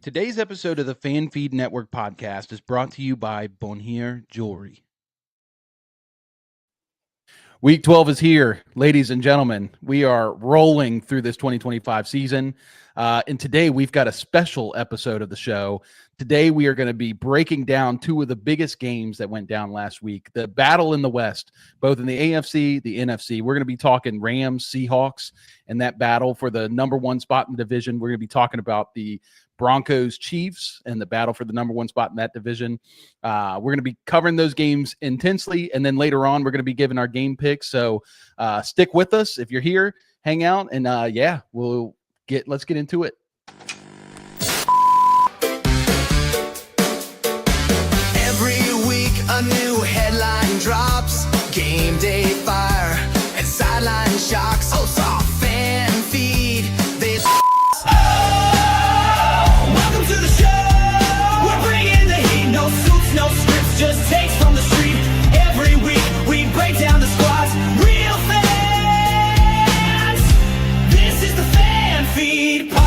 Today's episode of the Fan Feed Network podcast is brought to you by Bonheur Jewelry. Week 12 is here, ladies and gentlemen. We are rolling through this 2025 season. And today we've got a special episode of the show. Today we are going to be breaking down two of the biggest games that went down last week. The battle in the West, both in the AFC, the NFC. We're going to be talking Rams, Seahawks, and that battle for the number one spot in the division. We're going to be talking about the Broncos, Chiefs, and the battle for the number one spot in that division. We're going to be covering those games intensely, and then later on, we're going to be giving our game picks. So stick with us if you're here, hang out, and let's get into it. Every week, a new headline drops. Game day fire and sideline shocks. Oh, soft fan feed. Welcome to the show. We're bringing the heat. No suits, no scripts, just takes from the street. Every week we break down the squads. Real fans. This is the Fan Feed Pod.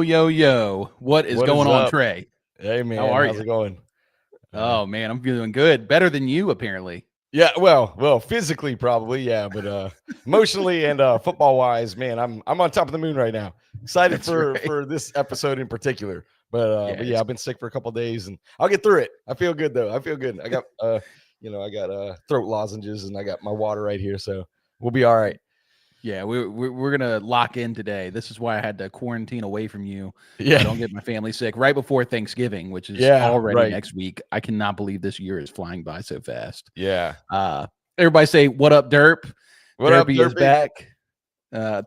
Yo. What is going on, Trey? Hey, man. How are How's you? it going? Oh, man, I'm feeling good. Better than you, apparently. Yeah, well, physically probably, yeah, but emotionally and football-wise, man, I'm on top of the moon right now. Excited for this episode in particular. But yeah, I've been sick for a couple of days, and I'll get through it. I feel good, though. I feel good. I got, I got throat lozenges, and I got my water right here, so we'll be all right. Yeah, we're gonna lock in today. This is why I had to quarantine away from you. Yeah, I don't get my family sick right before Thanksgiving, which is already next week. I cannot believe this year is flying by so fast. Yeah. Everybody say, "What up, Derp?" What up, Derpy is back.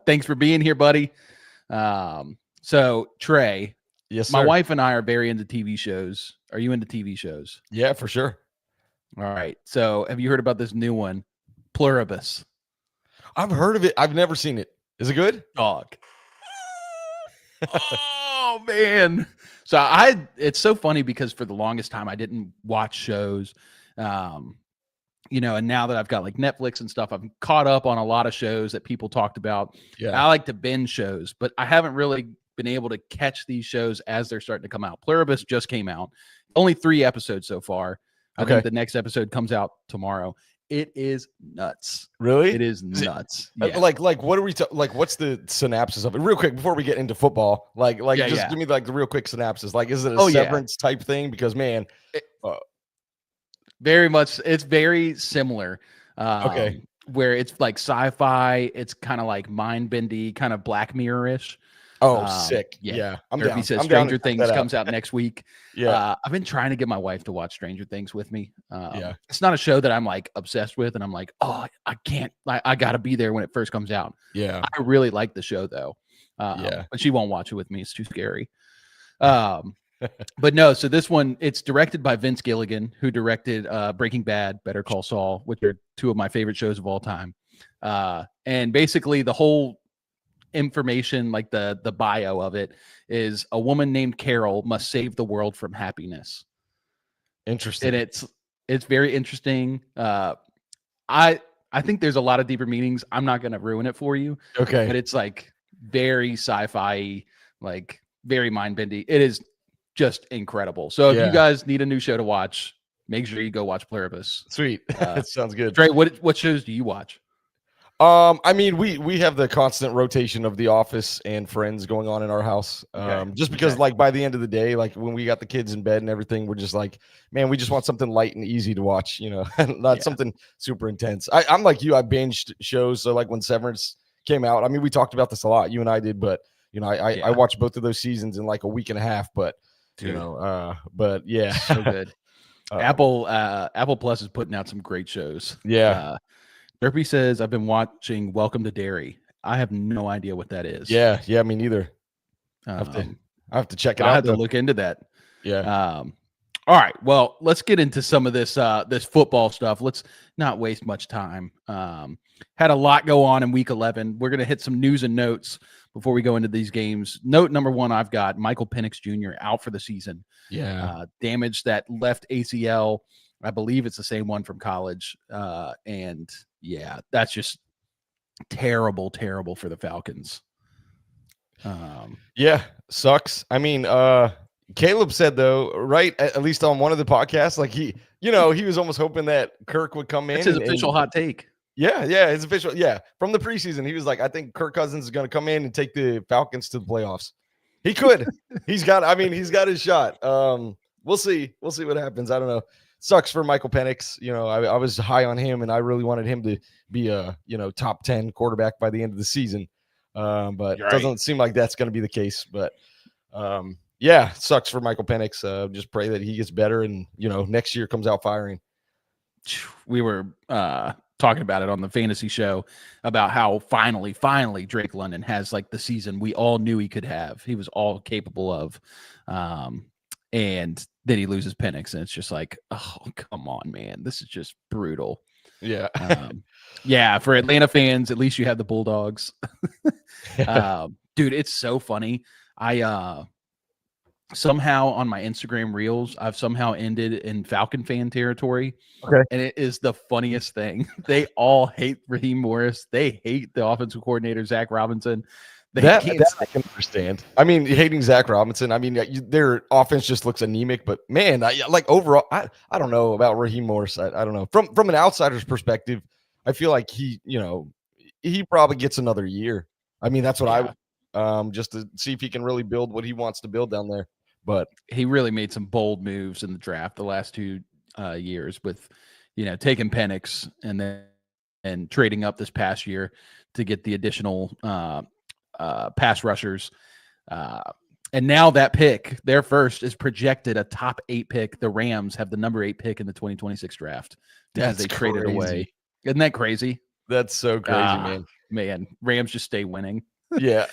Thanks for being here, buddy. So Trey, Yes, sir. my wife and I are very into TV shows. Are you into TV shows? Yeah, for sure. All right. So have you heard about this new one, Pluribus? I've heard of it. I've never seen it. Is it good? Dog. Oh man. So it's so funny because for the longest time I didn't watch shows. And now that I've got like Netflix and stuff, I've caught up on a lot of shows that people talked about. Yeah. I like to binge shows, but I haven't really been able to catch these shows as they're starting to come out. Pluribus just came out. Only 3 episodes so far. I think the next episode comes out tomorrow. It is nuts. Really? It is nuts. Yeah. Like what are we like? What's the synopsis of it? Real quick before we get into football, give me like the real quick synopsis. Like, is it a Severance type thing? Because man, very much. It's very similar. Where it's like sci-fi. It's kind of like mind-bendy, kind of Black Mirror-ish. Oh, sick. Yeah. I'm Derpy down. says Stranger Things comes out next week. Yeah. I've been trying to get my wife to watch Stranger Things with me. Yeah. It's not a show that I'm like obsessed with. And I'm like, oh, I can't, I got to be there when it first comes out. Yeah. I really like the show though. But she won't watch it with me. It's too scary. But no, so this one, it's directed by Vince Gilligan, who directed Breaking Bad, Better Call Saul, which are 2 of my favorite shows of all time. And basically the whole information, like the bio of it, is a woman named Carol must save the world from happiness. Interesting. And it's very interesting. I think there's a lot of deeper meanings. I'm not going to ruin it for you. Okay. But it's like very sci-fi, like very mind-bendy. It is just incredible. So if you guys need a new show to watch, make sure you go watch Pluribus. Sweet. That sounds good. Trey, what shows do you watch? I mean, we have the constant rotation of The Office and Friends going on in our house. Just because like by the end of the day, like when we got the kids in bed and everything, we're just like, man, we just want something light and easy to watch, not something super intense. I'm like you, I binged shows. So like when Severance came out, I mean, we talked about this a lot, you and I did, but I watched both of those seasons in like a week and a half, but but yeah. So good. Apple Plus is putting out some great shows. Yeah. Derpy says, I've been watching Welcome to Derry. I have no idea what that is. Yeah, me neither. I have to check it out. I have to look into that. Yeah. All right. Well, let's get into some of this this football stuff. Let's not waste much time. Had a lot go on in week 11. We're going to hit some news and notes, before we go into these games. Note number one, I've got Michael Penix Jr. out for the season. Yeah. Damage that left ACL. I believe it's the same one from college. And yeah, that's just terrible for the Falcons. Yeah, sucks. I mean, Caleb said though, right? At least on one of the podcasts, like he was almost hoping that Kirk would come in. It's his official hot take. Yeah, his official. Yeah, from the preseason, he was like, I think Kirk Cousins is going to come in and take the Falcons to the playoffs. He could. he's got his shot. We'll see. We'll see what happens. I don't know. Sucks for Michael Penix. I was high on him, and I really wanted him to be a top 10 quarterback by the end of the season. But it doesn't seem like that's going to be the case. But yeah, sucks for Michael Penix. Just pray that he gets better and next year comes out firing. We were talking about it on the fantasy show about how finally Drake London has like the season we all knew he could have. He was all capable of. And then he loses Penix, and it's just like, oh, come on, man. This is just brutal. Yeah. Yeah, for Atlanta fans, at least you have the Bulldogs. Dude, it's so funny. I somehow on my Instagram reels, I've somehow ended in Falcon fan territory. Okay. And it is the funniest thing. They all hate Raheem Morris. They hate the offensive coordinator, Zach Robinson. That I can understand. I mean, hating Zach Robinson. I mean, their offense just looks anemic. But man, overall, I don't know about Raheem Morris. I don't know. From an outsider's perspective, I feel like he probably gets another year. I mean, that's what I just to see if he can really build what he wants to build down there. But he really made some bold moves in the draft the last 2 years with, taking Penix and trading up this past year to get the additional pass rushers. And now that pick, their first, is projected a top 8 pick. The Rams have the number 8 pick in the 2026 draft because they traded away. Isn't that crazy? That's so crazy, man. Man, Rams just stay winning. Yeah.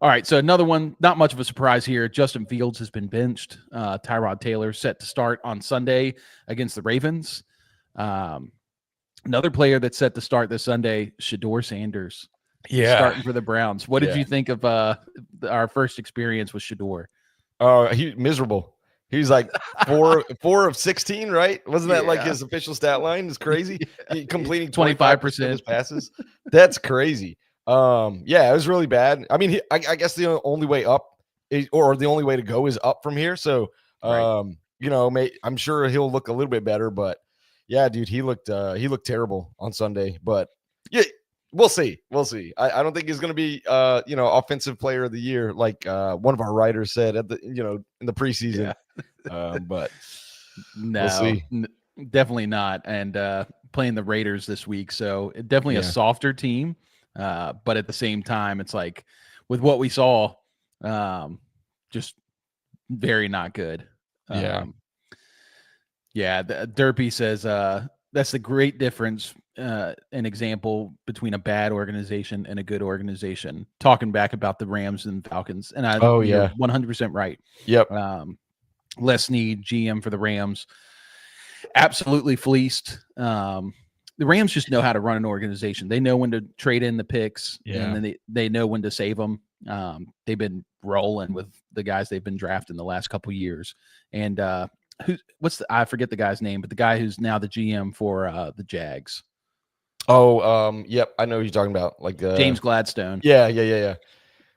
All right, so another one, not much of a surprise here. Justin Fields has been benched. Tyrod Taylor set to start on Sunday against the Ravens. Another player that's set to start this Sunday, Shedeur Sanders. Yeah, starting for the Browns. What did you think of our first experience with Shedeur? He miserable. He's like 4 of 16, right? Wasn't that like his official stat line? It's crazy. He completing 25% of his passes. That's crazy. Yeah, it was really bad. I mean, I guess the only way up or the only way to go is up from here. So, I'm sure he'll look a little bit better. But yeah, dude, he looked terrible on Sunday. But yeah. We'll see. I don't think he's going to be, offensive player of the year, like one of our writers said at the, in the preseason. Yeah. But no, we'll see. Definitely not. And playing the Raiders this week, so definitely a softer team. But at the same time, it's like with what we saw, just very not good. The Derpy says that's the great difference. An example between a bad organization and a good organization, talking back about the Rams and Falcons. And you're 100% right. Yep. Les Snead, GM for the Rams, absolutely fleeced. The Rams just know how to run an organization. They know when to trade in the picks, and then they know when to save them. They've been rolling with the guys they've been drafting the last couple years. And I forget the guy's name, but the guy who's now the GM for the Jags. Yep, I know who you're talking about. Like James Gladstone. Yeah.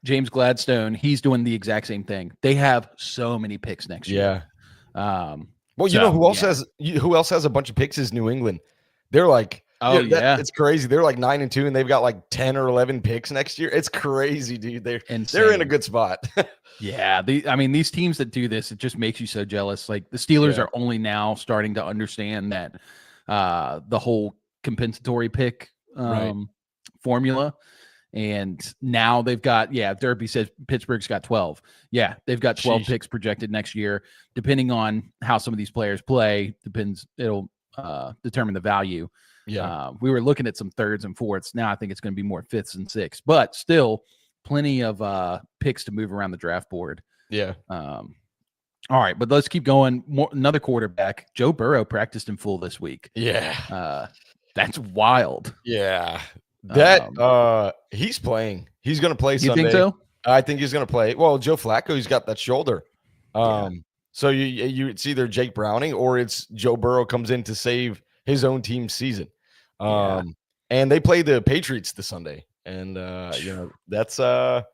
James Gladstone, he's doing the exact same thing. They have so many picks next year. Well, you know who else has a bunch of picks is New England. They're like, it's crazy. They're like 9-2, and they've got like 10 or 11 picks next year. It's crazy, dude. They're in a good spot. Yeah, these teams that do this, it just makes you so jealous. Like the Steelers are only now starting to understand that the whole compensatory pick formula, and now they've got Derpy says Pittsburgh's got 12. Yeah, they've got 12 picks projected next year. Depending on how some of these players play, it'll determine the value. We were looking at some thirds and fourths. Now I think it's going to be more fifths and sixths, but still plenty of picks to move around the draft board. All right, but let's keep going. Another quarterback, Joe Burrow, practiced in full this week. Yeah. That's wild. Yeah. He's playing. He's going to play You Sunday. think so? I think he's going to play. Well, Joe Flacco, he's got that shoulder. So it's either Jake Browning or it's Joe Burrow comes in to save his own team's season. And they play the Patriots this Sunday. And that's I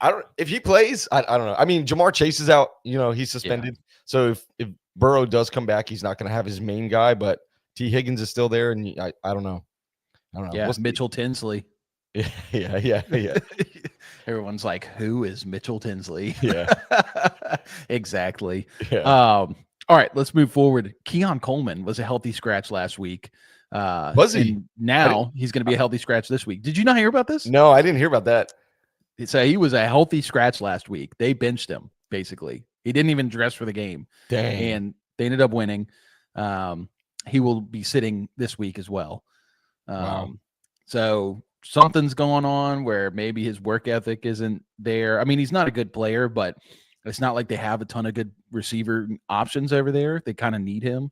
don't, if he plays, I don't know. I mean, Jamar Chase is out, he's suspended. Yeah. So if Burrow does come back, he's not going to have his main guy, but T. Higgins is still there. And I don't know. Yeah, Mitchell Tinsley. Yeah. Everyone's like, who is Mitchell Tinsley? Yeah. Exactly. Yeah. All right, let's move forward. Keon Coleman was a healthy scratch last week. Was he? And now he's going to be a healthy scratch this week. Did you not hear about this? No, I didn't hear about that. So he was a healthy scratch last week. They benched him, basically. He didn't even dress for the game. Dang. And they ended up winning. He will be sitting this week as well. Wow. So something's going on where maybe his work ethic isn't there. I mean, he's not a good player, but it's not like they have a ton of good receiver options over there. They kind of need him.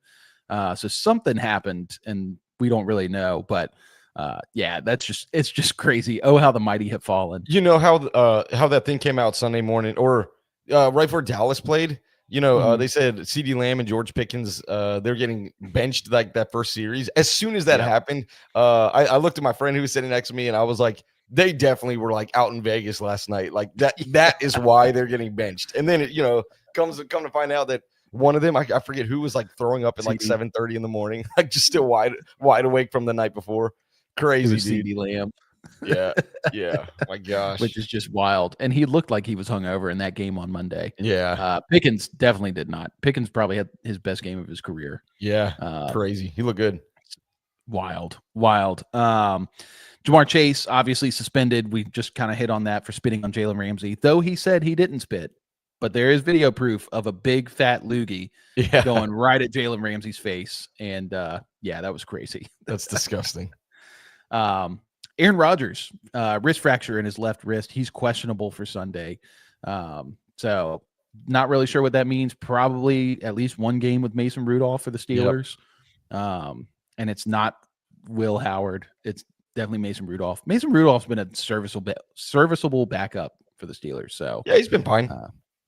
So something happened, and we don't really know. But it's just crazy. Oh, how the mighty have fallen. You know how that thing came out Sunday morning, or right before Dallas played. They said CeeDee Lamb and George Pickens, they're getting benched like that first series. As soon as that happened, I looked at my friend who was sitting next to me, and I was like, they definitely were like out in Vegas last night. Like that is why they're getting benched. And then it, come to find out that one of them, I forget who, was like throwing up at like 7:30 in the morning, like just still wide awake from the night before. Crazy, dude. CeeDee Lamb. Yeah. My gosh. Which is just wild. And he looked like he was hungover in that game on Monday. Yeah. Pickens definitely did not. Pickens probably had his best game of his career. Yeah. Crazy. He looked good. Wild. Jamar Chase, obviously suspended. We just kind of hit on that for spitting on Jalen Ramsey, though he said he didn't spit. But there is video proof of a big fat loogie going right at Jalen Ramsey's face. And that was crazy. That's disgusting. Aaron Rodgers, wrist fracture in his left wrist. He's questionable for Sunday. So not really sure what that means. Probably at least one game with Mason Rudolph for the Steelers. Yep. And it's not Will Howard. It's definitely Mason Rudolph. Mason Rudolph's been a serviceable backup for the Steelers. So yeah, he's been fine.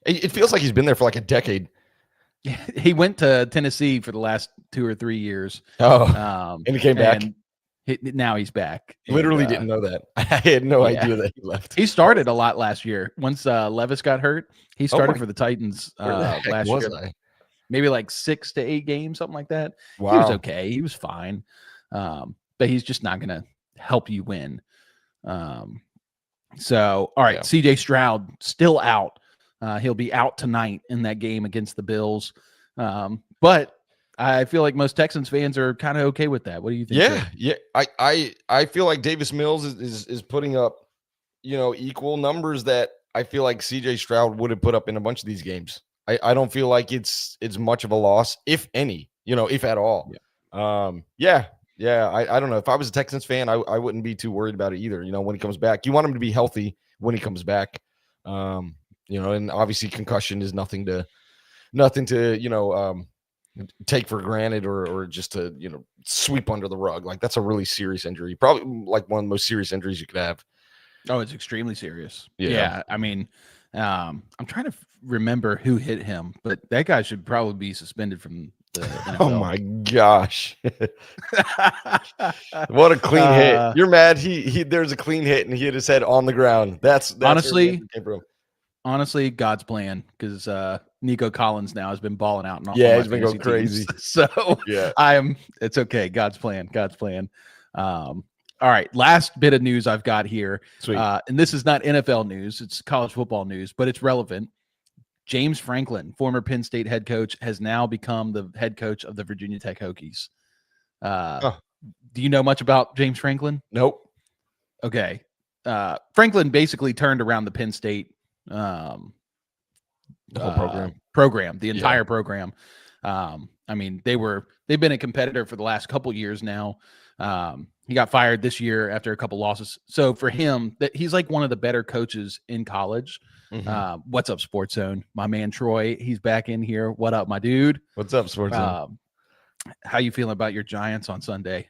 It feels like he's been there for like a decade. He went to Tennessee for the last 2 or 3 years. And he came back. Now he's back. Literally didn't know that. I had no idea that he left. He started a lot last year. Once Levis got hurt, he started for the Titans last year. Maybe like 6 to 8 games, something like that. Wow. He was okay. He was fine. But he's just not going to help you win. So, all right, CJ Stroud still out. He'll be out tonight in that game against the Bills. But I feel like most Texans fans are kind of okay with that. What do you think? Yeah. I feel like Davis Mills is putting up, equal numbers that I feel like CJ Stroud would have put up in a bunch of these games. I don't feel like it's much of a loss, if any, if at all. Yeah. I don't know. If I was a Texans fan, I wouldn't be too worried about it either. when he comes back, you want him to be healthy when he comes back. And obviously concussion is nothing to take for granted or just to, sweep under the rug. Like, that's a really serious injury. Probably like one of the most serious injuries you could have. Oh, it's extremely serious. Yeah. I mean, I'm trying to remember who hit him, but that guy should probably be suspended from the NFL. Oh my gosh. What a clean hit. You're mad. There's a clean hit and he hit his head on the ground. That's honestly God's plan, because Nico Collins now has been balling out. He's been going crazy. So it's okay. God's plan. All right. Last bit of news I've got here. Sweet. And this is not NFL news. It's college football news, but it's relevant. James Franklin, former Penn State head coach, has now become the head coach of the Virginia Tech Hokies. Do you know much about James Franklin? Nope. Okay. Franklin basically turned around the Penn State the whole program, the entire program. I mean, they've been a competitor for the last couple years now. He got fired this year after a couple losses. So for him, he's like one of the better coaches in college. Mm-hmm. What's up, Sports Zone? My man Troy, he's back in here. What up, my dude? What's up, Sports Zone? How you feeling about your Giants on Sunday?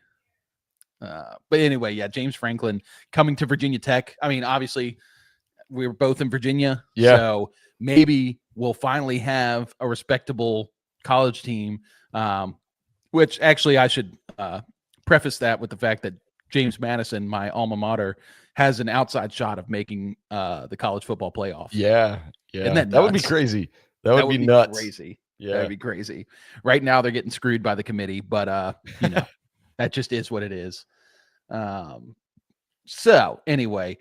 But anyway, yeah, James Franklin coming to Virginia Tech. I mean, obviously, we were both in Virginia, so maybe we'll finally have a respectable college team. Which actually, I should preface that with the fact that James Madison, my alma mater, has an outside shot of making the college football playoff. Yeah. And that would be crazy. That would be nuts. Crazy. Yeah, that'd be crazy. Right now, they're getting screwed by the committee, but you know, that just is what it is. So anyway,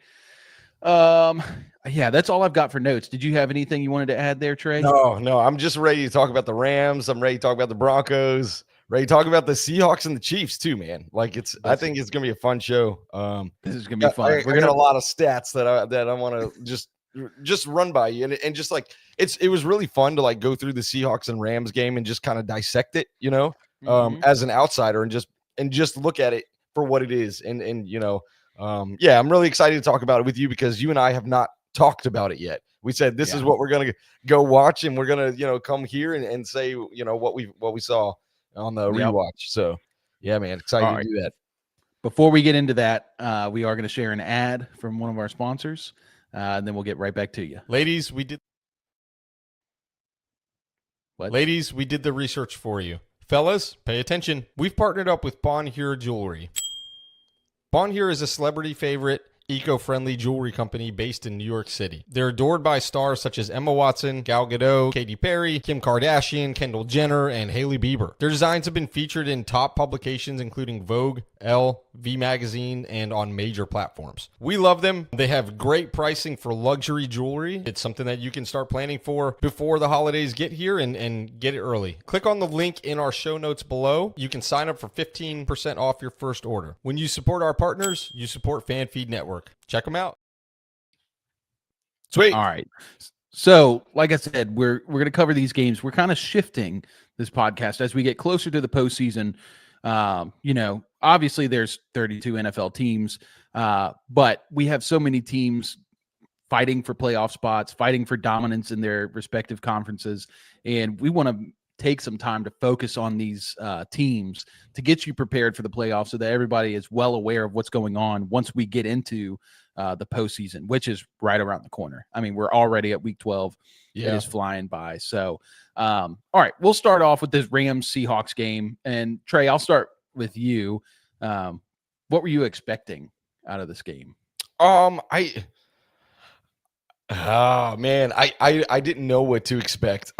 yeah, that's all I've got for notes. Did you have anything you wanted to add there, Trey? No, I'm just ready to talk about the Rams. I'm ready to talk about the Broncos. Ready to talk about the Seahawks and the Chiefs too, man. Like I think it's gonna be a fun show. This is gonna be fun. We're gonna a lot of stats that I want to just run by you, and just like it was really fun to like go through the Seahawks and Rams game and just kind of dissect it, you know, as an outsider and just look at it for what it is, and you know, yeah, I'm really excited to talk about it with you because you and I have not talked about it yet. We said this is what we're gonna go watch, and we're gonna come here and say what we saw on the rewatch. So yeah, man, excited to do that. Before we get into that, we are going to share an ad from one of our sponsors, and then we'll get right back to you. Ladies, we did the research for you. Fellas, pay attention. We've partnered up with Bonheur Jewelry. Bonheur is a celebrity favorite, eco-friendly jewelry company based in New York City. They're adored by stars such as Emma Watson, Gadot, Katy Perry, Kim Kardashian, Kendall Jenner, and Hailey Bieber. Their designs have been featured in top publications including Vogue, Elle, V Magazine, and on major platforms. We love them. They have great pricing for luxury jewelry. It's something that you can start planning for before the holidays get here and get it early. Click on the link in our show notes below. You can sign up for 15% off your first order. When you support our partners, you support FanFeed Network. Check them out. Sweet. All right. So, like I said, we're going to cover these games. We're kind of shifting this podcast as we get closer to the postseason. Obviously there's 32 NFL teams, but we have so many teams fighting for playoff spots, fighting for dominance in their respective conferences. And we want to take some time to focus on these teams to get you prepared for the playoffs so that everybody is well aware of what's going on once we get into the postseason, which is right around the corner. I mean, we're already at week 12. Yeah. It is flying by. So, all right, we'll start off with this Rams-Seahawks game. And Trey, I'll start with you. What were you expecting out of this game? I didn't know what to expect.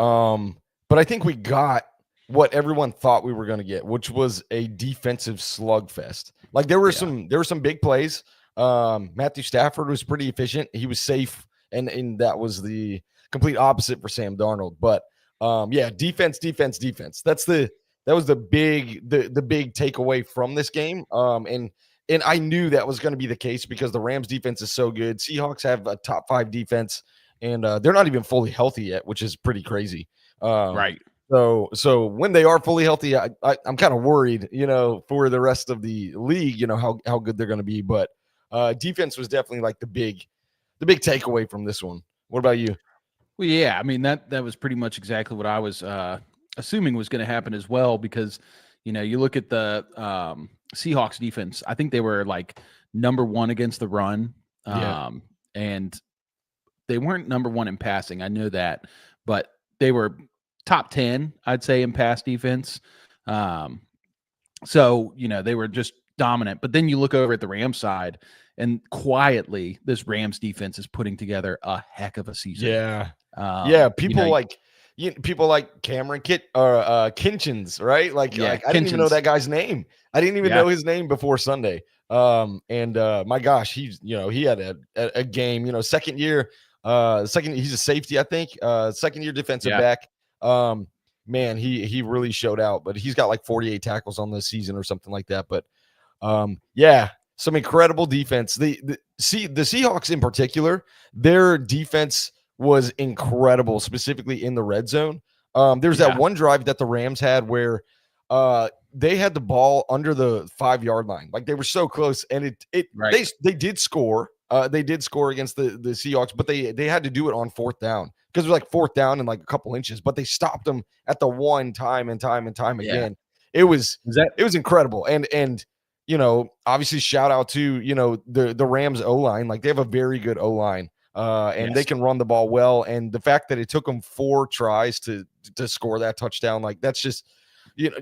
But I think we got what everyone thought we were going to get, which was a defensive slugfest. Like there were some big plays. Matthew Stafford was pretty efficient. He was safe, and that was the complete opposite for Sam Darnold. But defense. That was the big takeaway from this game. And I knew that was going to be the case because the Rams defense is so good. Seahawks have a top 5 defense, and they're not even fully healthy yet, which is pretty crazy. Right. So when they are fully healthy, I'm kind of worried, for the rest of the league, how good they're going to be. But defense was definitely like the big takeaway from this one. What about you? Well, yeah, I mean that was pretty much exactly what I was assuming was going to happen as well, because you look at the Seahawks defense. I think they were like number 1 against the run, and they weren't number 1 in passing. I know that, but they were top 10, I'd say, in pass defense. So they were just dominant. But then you look over at the Rams side, and quietly, this Rams defense is putting together a heck of a season. Yeah. People like Cameron Kinchins, right? I didn't even know that guy's name. I didn't even know his name before Sunday. My gosh, he's he had a game. Second year. He's a safety, I think. Second year defensive back. Man, he really showed out. But he's got like 48 tackles on this season or something like that. But some incredible defense. The Seahawks in particular, their defense was incredible, specifically in the red zone. There's that one drive that the Rams had where they had the ball under the 5-yard line. Like they were so close, and they did score. They did score against the Seahawks, but they had to do it on 4th down because it was like 4th down and like a couple inches, but they stopped them at the one time and time again. It was incredible. And obviously shout out to, the Rams O-line. Like, they have a very good O-line, and they can run the ball well. And the fact that it took them 4 tries to score that touchdown, like, that's just,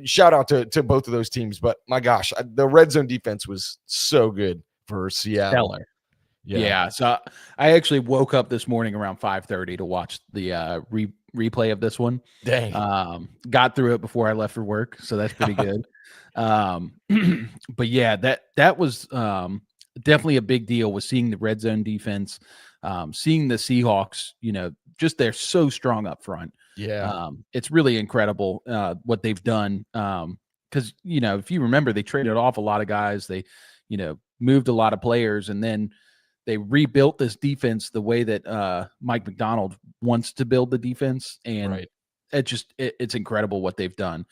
shout out to both of those teams. But my gosh, the red zone defense was so good for Seattle. Stellar. Yeah. So I actually woke up this morning around 5:30 to watch the replay of this one. Dang. Got through it before I left for work, so that's pretty good. But yeah, that was definitely a big deal, was seeing the red zone defense, seeing the Seahawks, just they're so strong up front. Yeah. It's really incredible what they've done. Because if you remember, they traded off a lot of guys. They, moved a lot of players, and then they rebuilt this defense the way that Mike McDonald wants to build the defense. And it's incredible what they've done.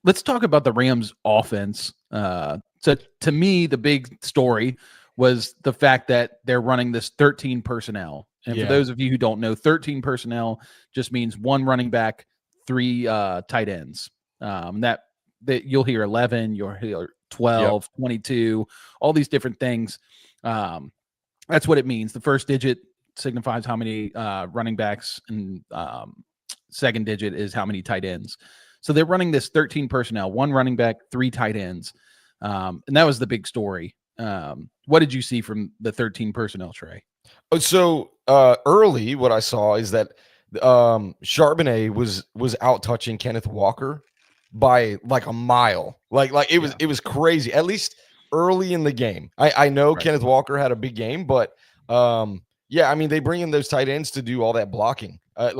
Let's talk about the Rams offense. So to me, the big story was the fact that they're running this 13 personnel. And for those of you who don't know, 13 personnel just means 1 running back, 3 tight ends. That you'll hear 11, you'll hear 12, 22, all these different things. That's what it means. The first digit signifies how many running backs, and second digit is how many tight ends. So they're running this 13 personnel, 1 running back, 3 tight ends. And that was the big story. What did you see from the 13 personnel, Trey? So early, what I saw is that Charbonnet was out touching Kenneth Walker by like a mile. Like it was crazy. At least early in the game. I know Kenneth Walker had a big game, but I mean, they bring in those tight ends to do all that blocking. And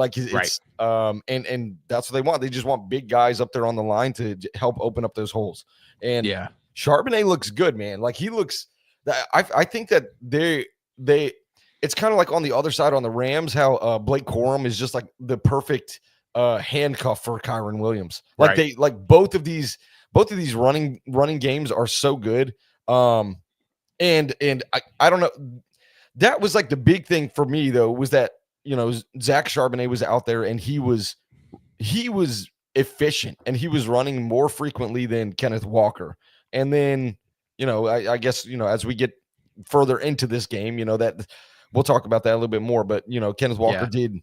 that's what they want. They just want big guys up there on the line to help open up those holes. And Charbonnet looks good, man. Like, he looks. I think that they. It's kind of like on the other side on the Rams, how Blake Corum is just like the perfect handcuff for Kyren Williams. Like both of these running games are so good. And I don't know. That was like the big thing for me, though, was that, Zach Charbonnet was out there, and he was efficient, and he was running more frequently than Kenneth Walker. And then, I guess, as we get further into this game, that we'll talk about that a little bit more, but, Kenneth Walker did,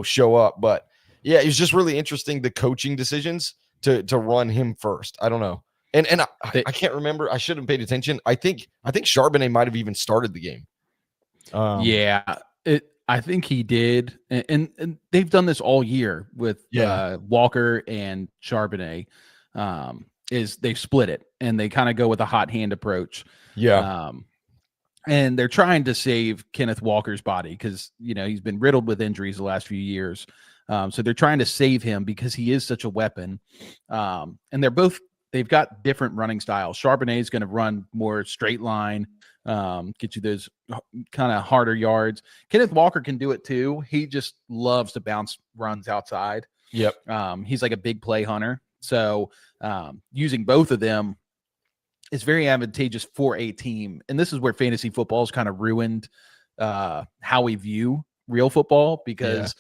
show up. But yeah, it was just really interesting, the coaching decisions to run him first. I don't know. And I can't remember. I should have paid attention. I think Charbonnet might have even started the game. I think he did. And they've done this all year with Walker and Charbonnet. Is they split it, and they kind of go with a hot hand approach. And they're trying to save Kenneth Walker's body because, he's been riddled with injuries the last few years. So they're trying to save him because he is such a weapon. And they've got different running styles. Charbonnet is going to run more straight line, get you those kind of harder yards. Kenneth Walker can do it too. He just loves to bounce runs outside. He's like a big play hunter. So using both of them is very advantageous for a team. And this is where fantasy football is kind of ruined how we view real football, because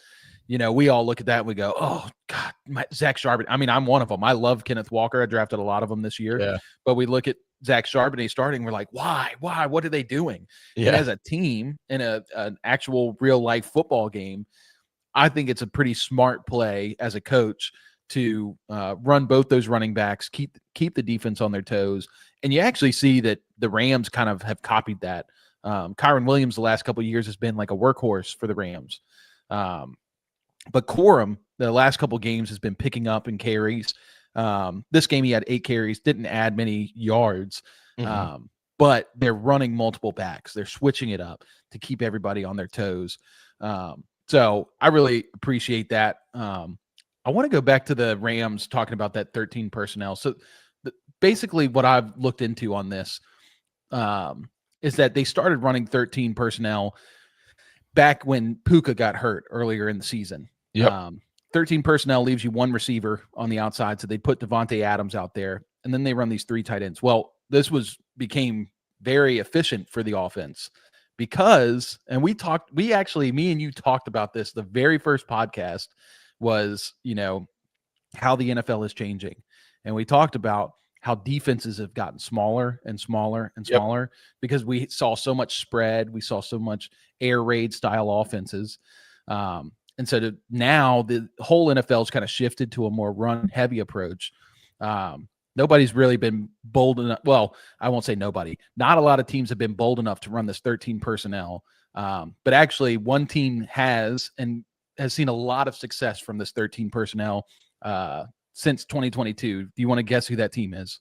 we all look at that and we go, oh God, Zach Charbonnet. I mean, I'm one of them. I love Kenneth Walker. I drafted a lot of them this year, but we look at Zach Charbonnet starting. We're like, why, what are they doing? And as a team in an actual real life football game, I think it's a pretty smart play as a coach to run both those running backs, keep the defense on their toes. And you actually see that the Rams kind of have copied that. Kyren Williams the last couple of years has been like a workhorse for the Rams. But Corum, the last couple of games, has been picking up in carries. This game he had 8 carries, didn't add many yards. But they're running multiple backs. They're switching it up to keep everybody on their toes. So I really appreciate that. I want to go back to the Rams talking about that 13 personnel. So basically what I've looked into on this is that they started running 13 personnel back when Puka got hurt earlier in the season. 13 personnel leaves you 1 receiver on the outside. So they put Devontae Adams out there, and then they run these 3 tight ends. Well, this became very efficient for the offense because, and me and you talked about this, the very first podcast was, how the NFL is changing. And we talked about how defenses have gotten smaller and smaller and Yep. smaller because we saw so much spread. We saw so much air raid style offenses. And so now the whole NFL's kind of shifted to a more run heavy approach. Nobody's really been bold enough. Well, I won't say nobody. Not a lot of teams have been bold enough to run this 13 personnel. But actually one team has seen a lot of success from this 13 personnel since 2022. Do you want to guess who that team is?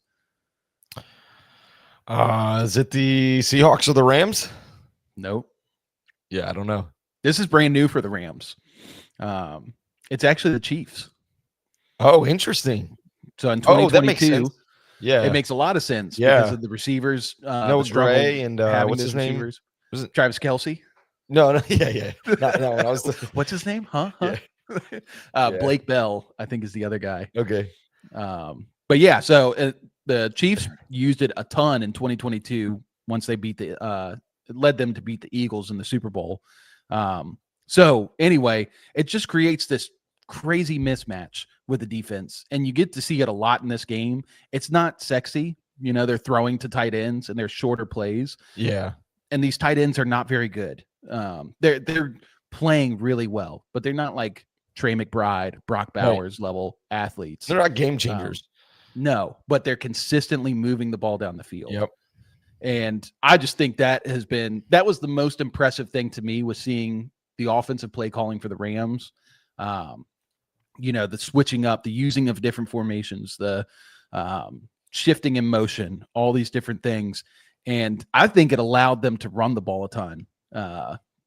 Is it the Seahawks or the Rams? Nope. Yeah, I don't know. This is brand new for the Rams. It's actually the Chiefs. Oh, interesting. So in 2022, that makes sense. Yeah, it makes a lot of sense Yeah. because of the receivers. No Dre and what's his name? Receivers. Was it Travis Kelce? No, yeah. Not that one. I was What's his name? Huh? Yeah. Blake Bell, I think, is the other guy. okay. But yeah, so the Chiefs used it a ton in 2022 once they beat it led them to beat the Eagles in the Super Bowl. So anyway, it just creates this crazy mismatch with the defense, and you get to see it a lot in this game. It's not sexy, they're throwing to tight ends and they're shorter plays. Yeah. And these tight ends are not very good. They're playing really well, but they're not like Trey McBride, Brock Bowers level athletes. They're not game changers. No, but they're consistently moving the ball down the field. Yep. And I just think that was the most impressive thing to me, was seeing the offensive play calling for the Rams. The switching up, the using of different formations, the shifting in motion, all these different things. And I think it allowed them to run the ball a ton.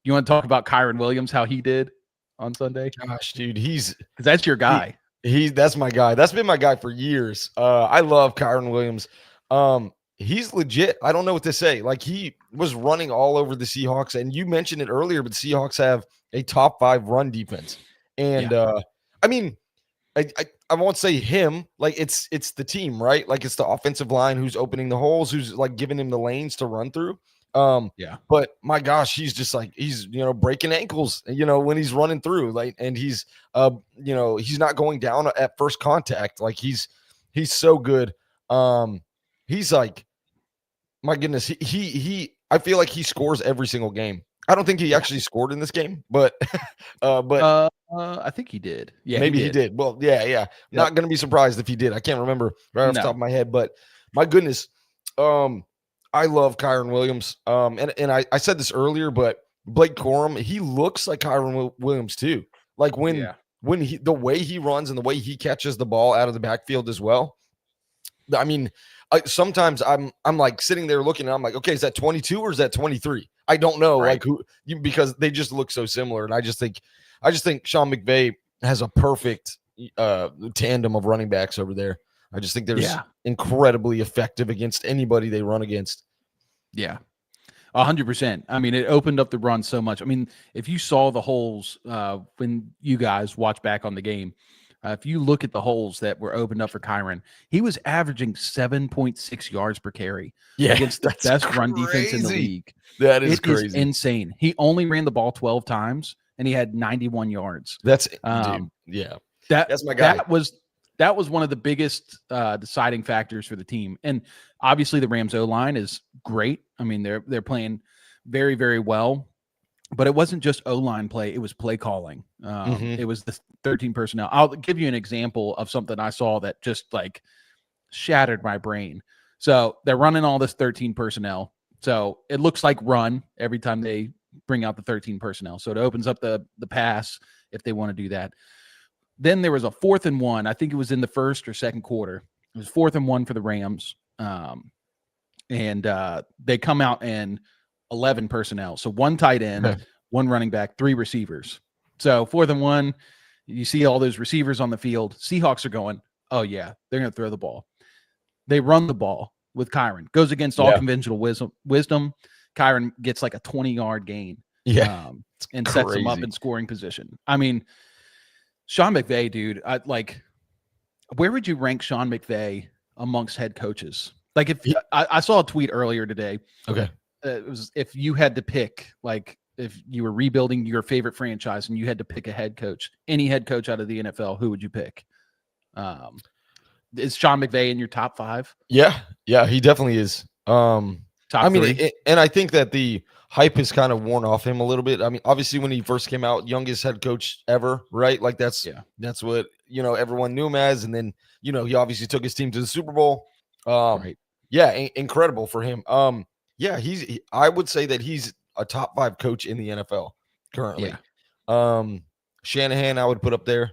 You want to talk about Kyren Williams, how he did on Sunday? Gosh, dude, because that's your guy. That's my guy. That's been my guy for years. I love Kyren Williams. He's legit. I don't know what to say. Like, he was running all over the Seahawks, and you mentioned it earlier, but the Seahawks have a top 5 run defense. And I mean, I won't say him, like it's the team, right? Like, it's the offensive line who's opening the holes, who's like giving him the lanes to run through. But my gosh, he's just like, he's breaking ankles, when he's running through, like, and he's he's not going down at first contact. Like, he's so good. He's like, my goodness, he I feel like he scores every single game. I don't think he actually scored in this game, but I think he did. Yeah, maybe he did. Well, yeah. Yep. Not going to be surprised if he did. I can't remember right off the top of my head, but my goodness, I love Kyren Williams. And I said this earlier, but Blake Corum, he looks like Kyren Williams too. Like when the way he runs and the way he catches the ball out of the backfield as well. I mean, sometimes I'm like sitting there looking and I'm like, okay, is that 22 or is that 23? I don't know, right. Because they just look so similar. And I just think Sean McVay has a perfect tandem of running backs over there. I just think they're incredibly effective against anybody they run against. Yeah, 100%. I mean, it opened up the run so much. I mean, if you saw the holes when you guys watch back on the game, if you look at the holes that were opened up for Kyren, he was averaging 7.6 yards per carry against the best run defense in the league. That is crazy. Is insane. He only ran the ball 12 times and he had 91 yards. That's that's my guy. That was one of the biggest deciding factors for the team. And obviously the Rams O-line is great. I mean, they're playing very, very well. But it wasn't just O-line play, it was play calling. It was the 13 personnel. I'll give you an example of something I saw that just like shattered my brain. So they're running all this 13 personnel. So it looks like run every time they bring out the 13 personnel. So it opens up the pass if they want to do that. Then there was a 4th and 1. I think it was in the first or second quarter. It was 4th and 1 for the Rams. And they come out and 11 personnel. So 1 tight end, 1 running back, 3 receivers. So 4th and 1, you see all those receivers on the field. Seahawks are going, oh yeah, they're going to throw the ball. They run the ball with Kyren. Goes against all conventional wisdom. Kyren gets like a 20-yard gain. And sets them up in scoring position. I mean, Sean McVay, dude, where would you rank Sean McVay amongst head coaches? Like, if I saw a tweet earlier today. Okay. It was, if you had to pick, like, if you were rebuilding your favorite franchise and you had to pick a head coach, any head coach out of the NFL, who would you pick? is Sean McVay in your top 5? Yeah, he definitely is. Top I mean, 3? and I think that the hype has kind of worn off him a little bit. I mean, obviously when he first came out, youngest head coach ever, right? Like that's what, everyone knew him as. And then, he obviously took his team to the Super Bowl. Right. Yeah, incredible for him. Yeah, I would say that he's a top 5 coach in the NFL currently. Yeah. Shanahan, I would put up there.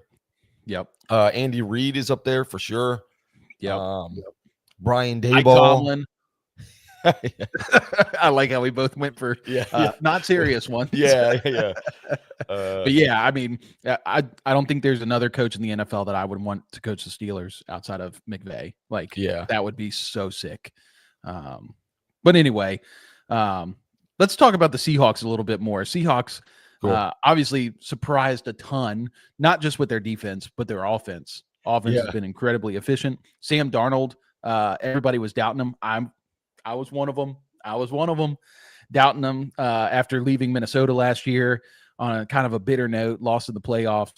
Yep. Andy Reid is up there for sure. Yep. Brian Mike Daboll. Tomlin. I like how we both went for not serious ones. Yeah. But yeah, I mean, I don't think there's another coach in the NFL that I would want to coach the Steelers outside of McVay. Like, that would be so sick. But anyway, let's talk about the Seahawks a little bit more. Seahawks obviously surprised a ton, not just with their defense, but their offense. Offense has been incredibly efficient. Sam Darnold, everybody was doubting him. I was one of them, doubting him after leaving Minnesota last year on a kind of a bitter note, lost in the playoffs,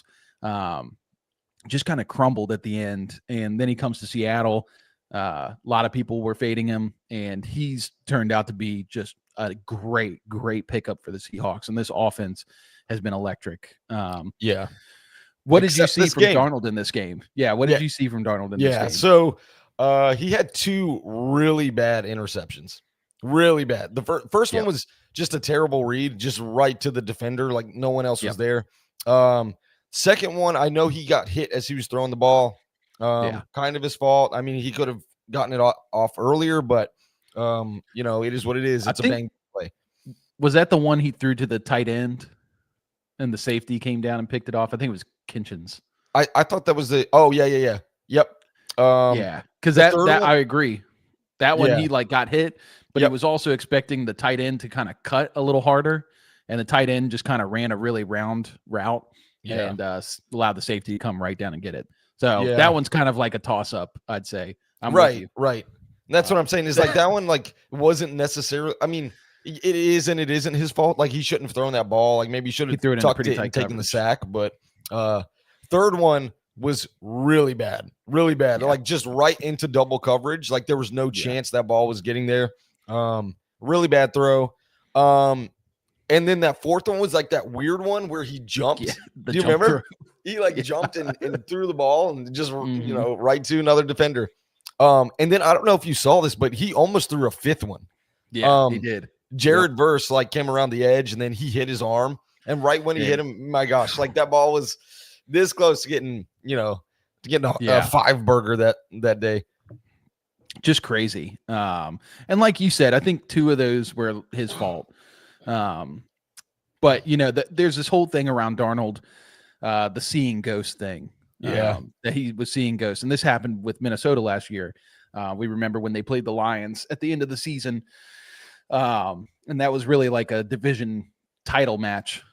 just kind of crumbled at the end. And then he comes to Seattle. A lot of people were fading him, and he's turned out to be just a great pickup for the Seahawks. And this offense has been electric. What did you see from Darnold in this game? Yeah, what did you see from Darnold in this game? So he had 2 really bad interceptions. Really bad. The first one was just a terrible read, just right to the defender, like no one else was there. Second one, I know he got hit as he was throwing the ball. Kind of his fault. I mean, he could have gotten it off earlier, but it is what it is. It's a bang play. Was that the one he threw to the tight end and the safety came down and picked it off? I think it was Kinchins. I thought that was yep. Because that I agree. That one he got hit, but he was also expecting the tight end to kind of cut a little harder, and the tight end just kind of ran a really round route and allowed the safety to come right down and get it. So that one's kind of like a toss up, I'd say. I'm with you. Right. That's what I'm saying is that one wasn't necessarily. I mean, it is and it isn't his fault. Like he shouldn't have thrown that ball. Like maybe he should have tucked it and taken the sack. But third one was really bad. Like just right into double coverage. Like there was no chance that ball was getting there. Really bad throw. And then that fourth one was like that weird one where he jumped. Do you remember? He jumped and threw the ball and just right to another defender. And then I don't know if you saw this, but he almost threw a fifth one. Yeah, he did. Jared Verse came around the edge and then he hit his arm. And right when he hit him, my gosh, that ball was this close to getting, a 5 burger that day. Just crazy. And like you said, I think 2 of those were his fault. But there's this whole thing around Darnold, the seeing ghost thing. That he was seeing ghosts. And this happened with Minnesota last year. We remember when they played the Lions at the end of the season. And that was really like a division title match.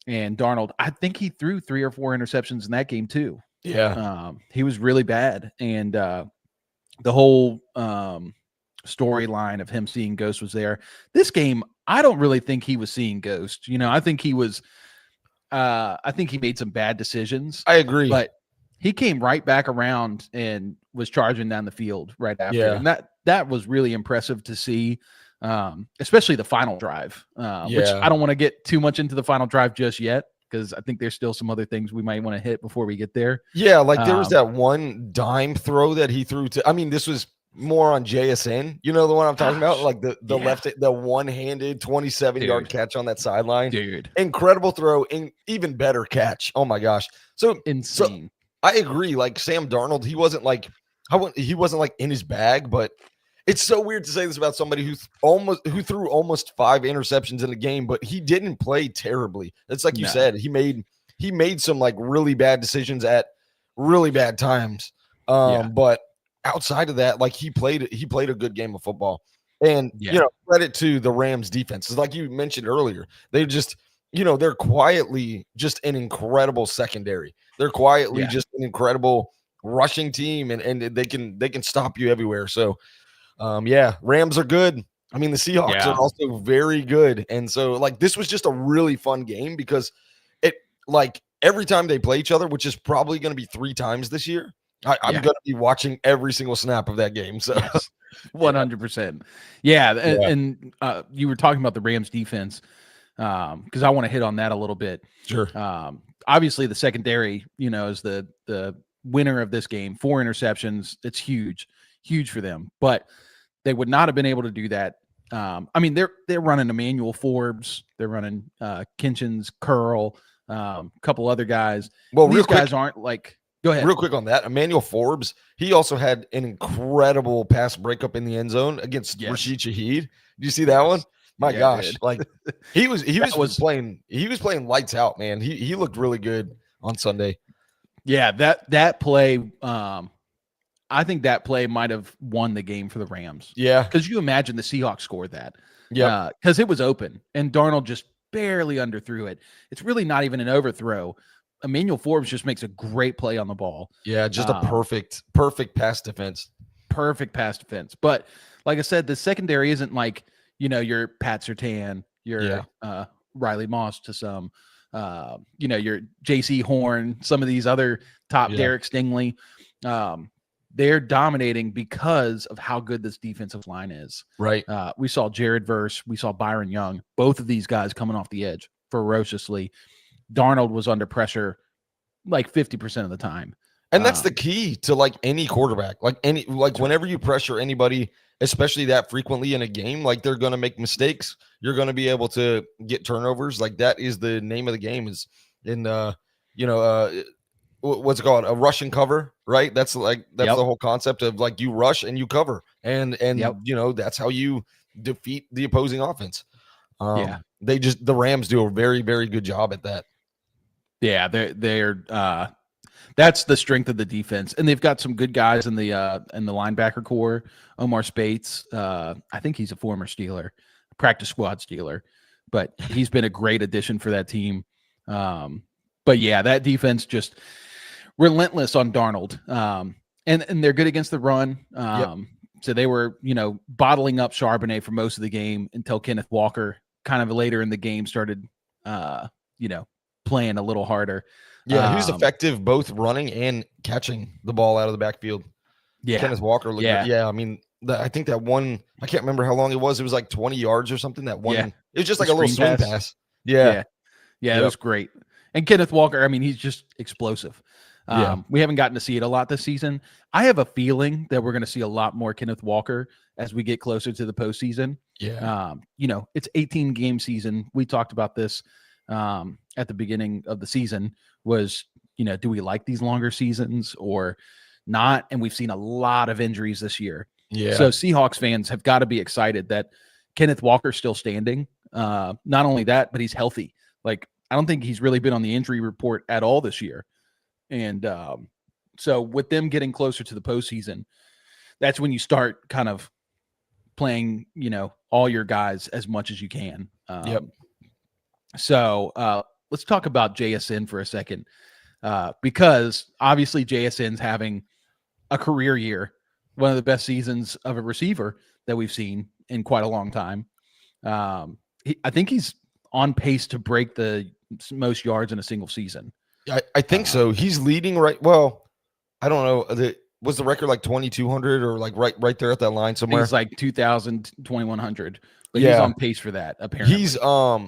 And Darnold, I think he threw 3 or 4 interceptions in that game too. Yeah. He was really bad. And the whole storyline of him seeing ghosts was there. This game, I don't really think he was seeing ghosts. I think he was I think he made some bad decisions. I agree. But he came right back around and was charging down the field right after. Yeah. And that was really impressive to see, especially the final drive, which I don't want to get too much into the final drive just yet because I think there's still some other things we might want to hit before we get there. Yeah, there was that one dime throw that he threw to – I mean, this was more on JSN. You know the one I'm talking about? Like the left – the one-handed 27-yard catch on that sideline. Dude. Incredible throw. Even better catch. Oh, my gosh. So insane. So I agree. Sam Darnold, he wasn't in his bag, but it's so weird to say this about somebody who threw almost 5 interceptions in a game, but he didn't play terribly. It's like you said, he made some really bad decisions at really bad times. But outside of that, he played a good game of football. And credit to the Rams defense. Like you mentioned earlier, they just they're quietly just an incredible secondary. They're quietly just an incredible rushing team, and they can stop you everywhere. So, Rams are good. I mean, the Seahawks are also very good. And so, this was just a really fun game because it, every time they play each other, which is probably going to be 3 times this year, I'm going to be watching every single snap of that game. So yes, 100%. Yeah. And you were talking about the Rams defense because I want to hit on that a little bit. Sure. Obviously, the secondary, is the winner of this game. 4 interceptions. It's huge for them. But they would not have been able to do that. They're running Emmanuel Forbes. They're running Kinchins, Curl, a couple other guys. Well, these guys aren't like. Go ahead. Real quick on that, Emmanuel Forbes, he also had an incredible pass breakup in the end zone against Rashid Shaheed. Did you see that one? My gosh, like he was playing lights out, man. He looked really good on Sunday. Yeah, that play, I think that play might have won the game for the Rams. Yeah, because you imagine the Seahawks scored that. Yeah, because it was open and Darnold just barely underthrew it. It's really not even an overthrow. Emmanuel Forbes just makes a great play on the ball. Yeah, just a perfect pass defense. Perfect pass defense. But like I said, the secondary isn't like, your Pat Surtain, your Riley Moss to some, your J.C. Horn, some of these other top Derek Stingley. They're dominating because of how good this defensive line is. Right. We saw Jared Verse. We saw Byron Young. Both of these guys coming off the edge ferociously. Darnold was under pressure like 50% of the time. And that's the key to like any quarterback, whenever you pressure anybody, especially that frequently in a game, like they're going to make mistakes. You're going to be able to get turnovers. Like that is the name of the game is in, what's it called? A rush and cover, right? That's the whole concept of like you rush and you cover and that's how you defeat the opposing offense. The Rams do a very, very good job at that. Yeah, they're that's the strength of the defense, and they've got some good guys in the linebacker core. Omar Spates, I think he's a former Steeler, practice squad Steeler, but he's been a great addition for that team. But yeah, that defense just relentless on Darnold, and they're good against the run. So they were bottling up Charbonnet for most of the game until Kenneth Walker kind of later in the game started playing a little harder. Yeah, he was effective both running and catching the ball out of the backfield. Yeah, Kenneth Walker looked good. Yeah, I mean, I think that one, I can't remember how long it was. It was like 20 yards or something. That one, it was just like a little swing pass. Yeah, it was great. And Kenneth Walker, I mean, he's just explosive. We haven't gotten to see it a lot this season. I have a feeling that we're going to see a lot more Kenneth Walker as we get closer to the postseason. Yeah. It's 18 game season. We talked about this at the beginning of the season was, do we like these longer seasons or not? And we've seen a lot of injuries this year. Yeah. So Seahawks fans have got to be excited that Kenneth Walker's still standing. Not only that, but he's healthy. Like, I don't think he's really been on the injury report at all this year. And so with them getting closer to the postseason, that's when you start kind of playing, all your guys as much as you can. So let's talk about JSN for a second, because obviously JSN's having a career year, one of the best seasons of a receiver that we've seen in quite a long time. I think he's on pace to break the most yards in a single season. I think so. He's leading right. Well, I don't know. Was the record like 2,200 or like right there at that line somewhere? It's like 2,000, 2,100. But he's on pace for that, apparently.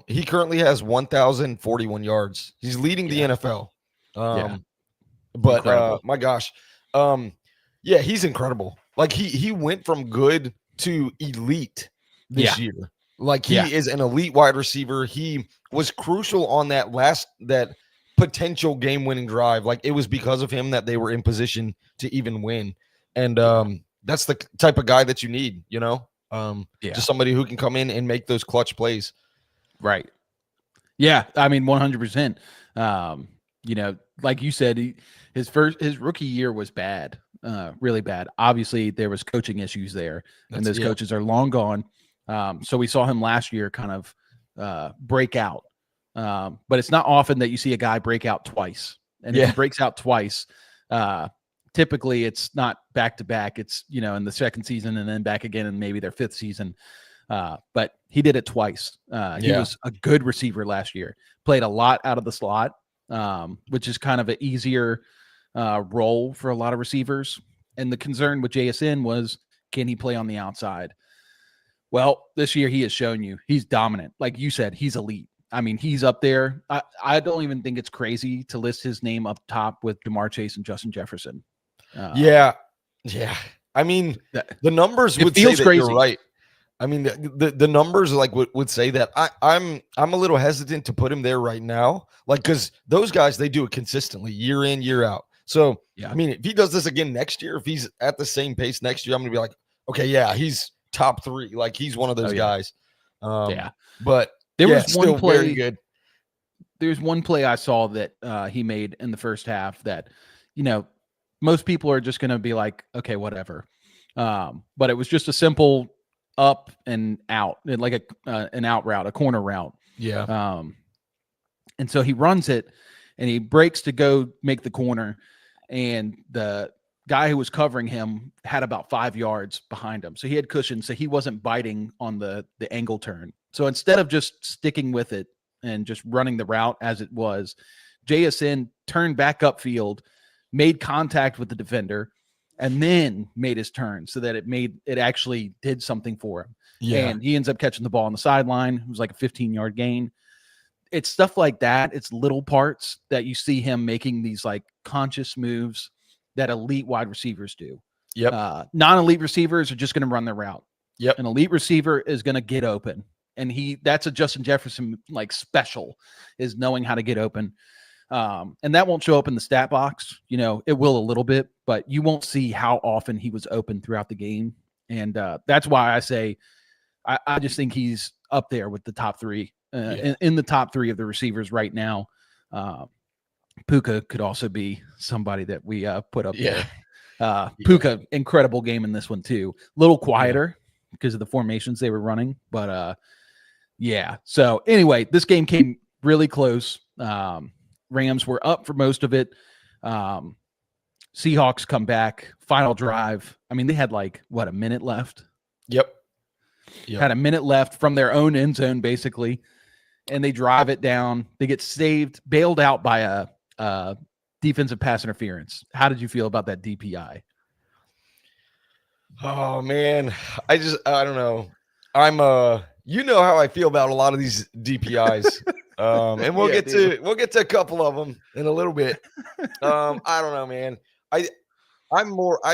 He currently has 1,041 yards. He's leading the NFL. But my gosh. He's incredible. Like he went from good to elite this year. Like he is an elite wide receiver. He was crucial on that potential game-winning drive. Like it was because of him that they were in position to even win. And that's the type of guy that you need, just somebody who can come in and make those clutch plays. Right. Yeah. I mean, 100%. Like you said, his rookie year was bad, really bad. Obviously there was coaching issues there, and those coaches are long gone. So we saw him last year kind of break out. But it's not often that you see a guy break out twice. And if he breaks out twice, typically it's not back to back. It's, in the second season and then back again in maybe their fifth season. But he did it twice. He was a good receiver last year, played a lot out of the slot, which is kind of an easier role for a lot of receivers. And the concern with JSN was, can he play on the outside? Well, this year he has shown you he's dominant. Like you said, he's elite. I mean, he's up there. I don't even think it's crazy to list his name up top with Jamar Chase and Justin Jefferson. Yeah. I mean, the numbers would say that you're right. I mean, the numbers like would say that. I'm a little hesitant to put him there right now, like because those guys, they do it consistently, year in, year out. So yeah, I mean, if he does this again next year, if he's at the same pace next year, I'm gonna be like, okay, yeah, he's top 3. Like he's one of those guys. But there was one play. Very good. There's one play I saw that he made in the first half that, most people are just gonna be like, okay, whatever. But it was just a simple up and out, like an out route, a corner route. Yeah. And so he runs it and he breaks to go make the corner. And the guy who was covering him had about 5 yards behind him. So he had cushion. So he wasn't biting on the angle turn. So instead of just sticking with it and just running the route as it was, JSN turned back upfield, made contact with the defender, and then made his turn so that it actually did something for him. Yeah. And he ends up catching the ball on the sideline. It was like a 15-yard gain. It's stuff like that. It's little parts that you see him making these like conscious moves that elite wide receivers do. Yep. Non-elite receivers are just going to run their route. Yep. An elite receiver is going to get open. And that's a Justin Jefferson like special, is knowing how to get open. And that won't show up in the stat box. It will a little bit, but you won't see how often he was open throughout the game. And that's why I say I just think he's up there with the top 3, in the top 3 of the receivers right now. Puka could also be somebody that we put up there. Puka, incredible game in this one too. A little quieter because of the formations they were running, but So anyway, this game came really close. Rams were up for most of it. Seahawks come back, final drive. I mean, they had like a minute left. Yep. Had a minute left from their own end zone, basically. And they drive it down. They get bailed out by a defensive pass interference. How did you feel about that DPI? Oh man, I don't know. I'm how I feel about a lot of these DPIs. And we'll get to a couple of them in a little bit. I don't know, man. I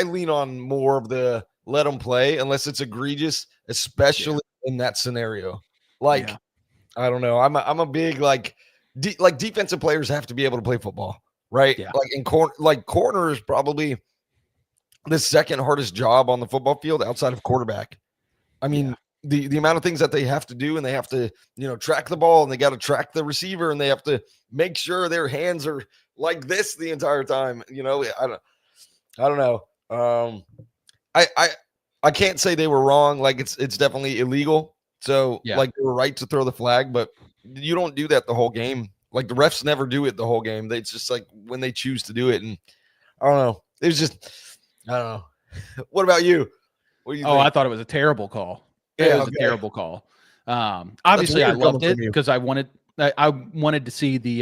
lean on more of the let them play unless it's egregious, especially in that scenario. Like, I don't know. I'm a big defensive players have to be able to play football, right? Yeah. Corner is probably the second hardest job on the football field outside of quarterback. I mean, the amount of things that they have to do, and they have to, track the ball, and they got to track the receiver, and they have to make sure their hands are like this the entire time. I don't know. I can't say they were wrong. Like it's definitely illegal. So they were right to throw the flag, but you don't do that the whole game. Like the refs never do it the whole game. It's just like when they choose to do it. And I don't know. It was just, I don't know. What about you? What do you think? I thought it was a terrible call. It was a terrible call. Obviously I loved it because I wanted to see the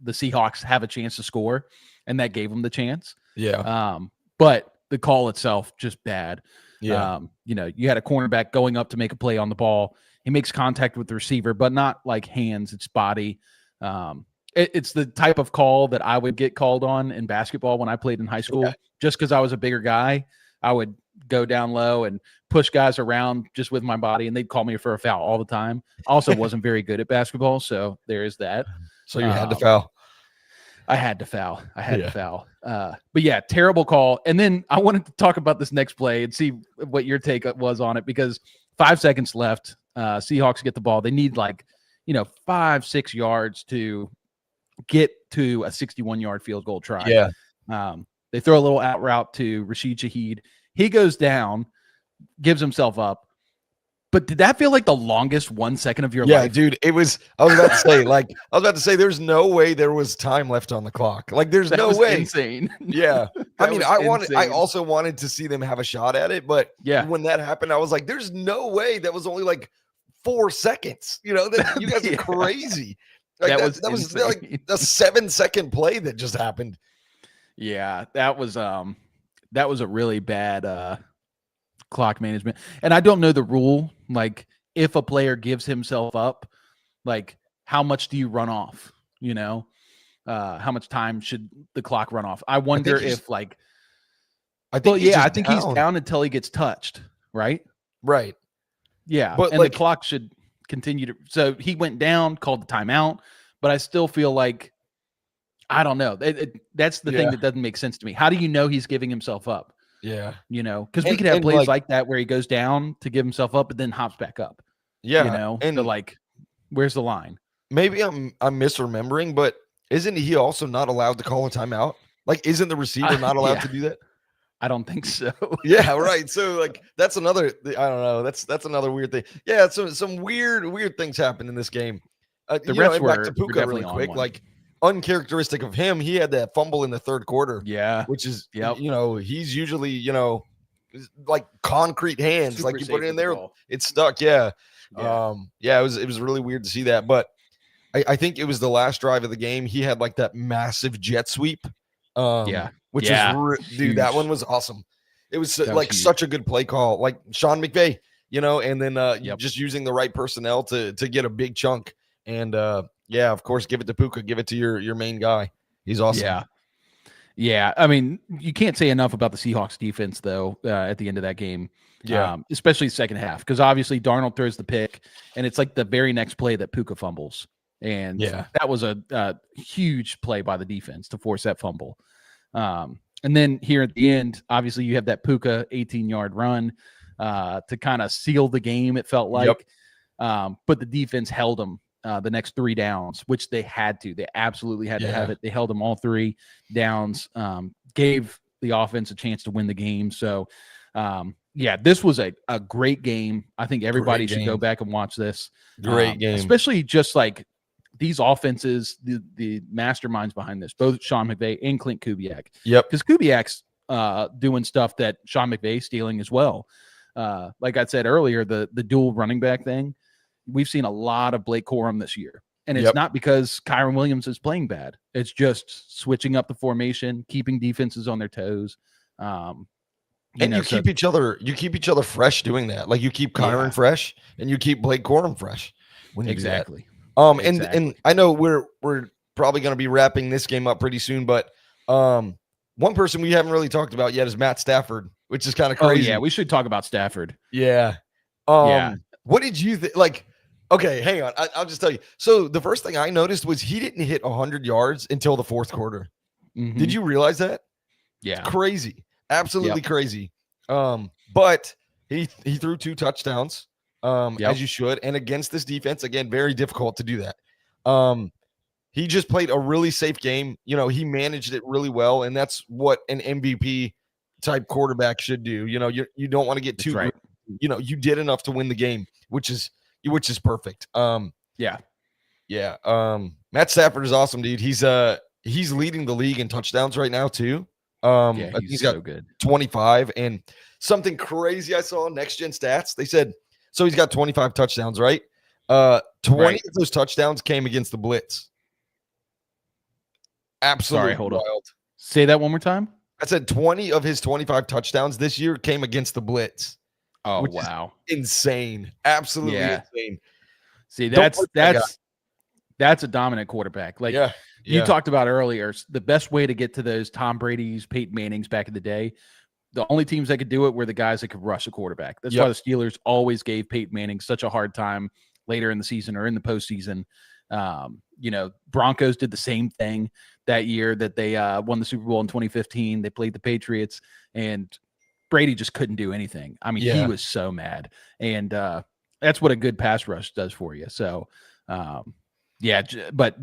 Seahawks have a chance to score, and that gave them the chance. Yeah. But the call itself, just bad. Yeah. You had a cornerback going up to make a play on the ball. He makes contact with the receiver, but not like hands, it's body. It's the type of call that I would get called on in basketball when I played in high school. Just because I was a bigger guy, I would go down low and push guys around just with my body, and they'd call me for a foul all the time. Also wasn't very good at basketball, so there is that. So you had to foul. I had to foul. But yeah, terrible call. And then I wanted to talk about this next play and see what your take was on it, because 5 seconds left. Seahawks get the ball. They need 5-6 yards to get to a 61-yard field goal try. Yeah. They throw a little out route to Rashid Shaheed. He goes down, gives himself up. But did that feel like the longest 1 second of your life? Yeah, dude, it was. I was about to say, there's no way there was time left on the clock. Like, there's no way. Insane. Yeah. I also wanted to see them have a shot at it, but when that happened, I was like, there's no way that was only 4 seconds. You guys are crazy. That was like a 7-second play that just happened. Yeah, that was a really bad clock management. And I don't know the rule. Like, if a player gives himself up, like, how much do you run off? You know, how much time should the clock run off? I wonder if, like, I think I think he's down until he gets touched, right? Right. Yeah, But, and like, the clock should continue to. So he went down, called the timeout, but I still feel like, I don't know. That's the thing that doesn't make sense to me. How do you know he's giving himself up? Yeah. You know, because we could have plays like that where he goes down to give himself up, but then hops back up. Yeah. You know, and so, like, where's the line? maybe I'm misremembering, but isn't he also not allowed to call a timeout? Like, isn't the receiver not allowed to do that? I don't think so. Yeah, right. So, like, that's another. I don't know. That's another weird thing. Yeah, some weird things happened in this game. The refs and back to were Puka definitely really on quick. one. Like, uncharacteristic of him, he had that fumble in the third quarter. Yeah, which is Yep. He's usually like concrete hands. Super like, you safe put it in with the there, ball. it's stuck. Yeah. Yeah. It was really weird to see that, but I think it was the last drive of the game. He had like that massive jet sweep. Which was dude, that one was awesome. It was like such a good play call, like Sean McVay, and then just using the right personnel to get a big chunk. And of course, give it to Puka, give it to your main guy. He's awesome. Yeah. I mean, you can't say enough about the Seahawks defense though. At the end of that game, especially second half, because obviously Darnold throws the pick, and it's like the very next play that Puka fumbles, and that was a huge play by the defense to force that fumble. And then here at the end, obviously you have that Puka 18-yard run to kind of seal the game, it felt like. But the defense held them the next 3 downs, which they had to. They absolutely had to have it. They held them all 3 downs, gave the offense a chance to win the game. So, this was a great game. I think everybody should go back and watch this. Great game. Especially just like these offenses, the masterminds behind this, both Sean McVay and Clint Kubiak. Yep. Because Kubiak's doing stuff that Sean McVay's stealing as well. Like I said earlier, the dual running back thing, we've seen a lot of Blake Corum this year. And it's not because Kyron Williams is playing bad. It's just switching up the formation, keeping defenses on their toes. You keep each other fresh doing that. Like, you keep Kyron fresh and you keep Blake Corum fresh when you do that. And I know we're probably going to be wrapping this game up pretty soon, but one person we haven't really talked about yet is Matt Stafford, which is kind of crazy. Oh, yeah, we should talk about Stafford. Yeah. What did you think? Like, okay, hang on. I'll just tell you. So the first thing I noticed was he didn't hit 100 yards until the fourth quarter. Mm-hmm. Did you realize that? Yeah. It's crazy. Absolutely crazy. But he threw 2 touchdowns. As you should. And against this defense, again, very difficult to do that. He just played a really safe game. He managed it really well, and that's what an MVP type quarterback should do. You don't want to get too right. You did enough to win the game, which is perfect. Matt Stafford is awesome, dude. He's leading the league in touchdowns right now too. He's got 25, and something crazy I saw on Next Gen Stats. They said, so he's got 25 touchdowns, right? 20 of those touchdowns came against the blitz. Absolutely. Sorry, hold wild. on. Say that one more time. I said 20 of his 25 touchdowns this year came against the blitz. Oh, wow. Insane. Absolutely insane. See, that's a dominant quarterback. Like you talked about earlier, the best way to get to those Tom Brady's, Peyton Manning's back in the day, the only teams that could do it were the guys that could rush a quarterback. That's why the Steelers always gave Peyton Manning such a hard time later in the season or in the postseason. Broncos did the same thing that year that they won the Super Bowl in 2015. They played the Patriots, and Brady just couldn't do anything. I mean, he was so mad. And that's what a good pass rush does for you. So, but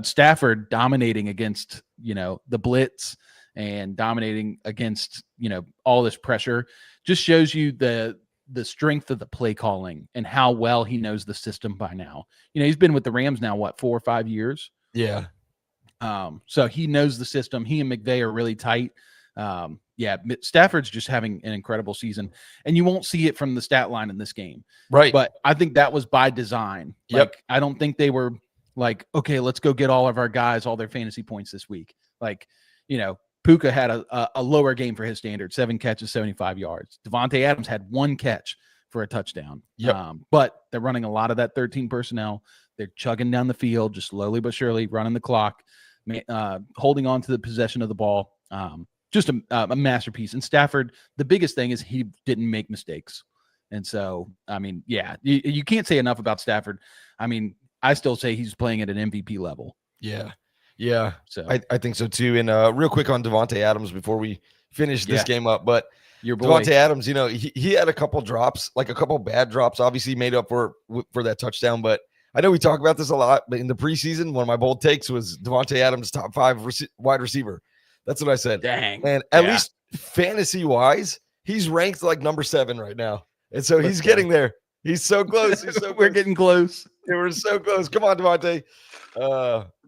Stafford dominating against, the blitz and dominating against, all this pressure just shows you the strength of the play calling and how well he knows the system by now. He's been with the Rams now, 4 or 5 years? Yeah. So he knows the system. He and McVay are really tight. Stafford's just having an incredible season, and you won't see it from the stat line in this game. Right. But I think that was by design. Like, I don't think they were like, okay, let's go get all of our guys, all their fantasy points this week. Like, Puka had a lower game for his standard, 7 catches, 75 yards. Devontae Adams had 1 catch for a touchdown. Yep. But they're running a lot of that 13 personnel. They're chugging down the field, just slowly but surely, running the clock, holding on to the possession of the ball. Just a masterpiece. And Stafford, the biggest thing is he didn't make mistakes. And so, I mean, yeah, you can't say enough about Stafford. I mean, I still say he's playing at an MVP level. Yeah. Yeah. So I think so too. And real quick on Devontae Adams before we finish this game up, but your boy Devontae Adams, you know, he had a couple drops, like a couple bad drops, obviously made up for that touchdown. But I know we talk about this a lot, but in the preseason, one of my bold takes was Devontae Adams top 5 wide receiver. That's what I said. Dang. Man, at least fantasy wise, he's ranked like number 7 right now. And so he's getting there. He's so close. He's so We're getting close. Yeah, we're so close. Come on, Devontae.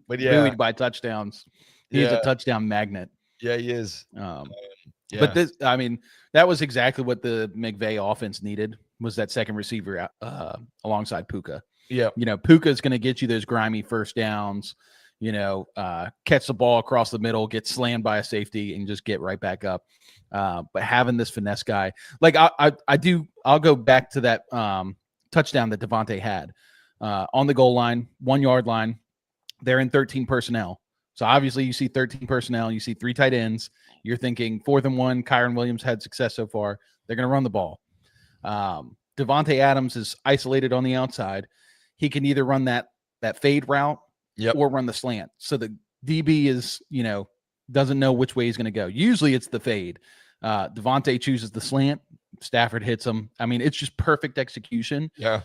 But yeah, buoyed by touchdowns. He's a touchdown magnet. Yeah, he is. But this, I mean, that was exactly what the McVay offense needed, was that second receiver alongside Puka. Yeah. You know, Puka is going to get you those grimy first downs, you know, catch the ball across the middle, get slammed by a safety, and just get right back up. But having this finesse guy, like I'll go back to that touchdown that Devontae had on the goal line, 1 yard line. They're in 13 personnel. So obviously you see 13 personnel, you see 3 tight ends. You're thinking 4th and 1, Kyron Williams had success so far. They're going to run the ball. Devontae Adams is isolated on the outside. He can either run that fade route or run the slant. So the DB is, you know, doesn't know which way he's going to go. Usually it's the fade. Devontae chooses the slant. Stafford hits him. I mean, it's just perfect execution. Yeah.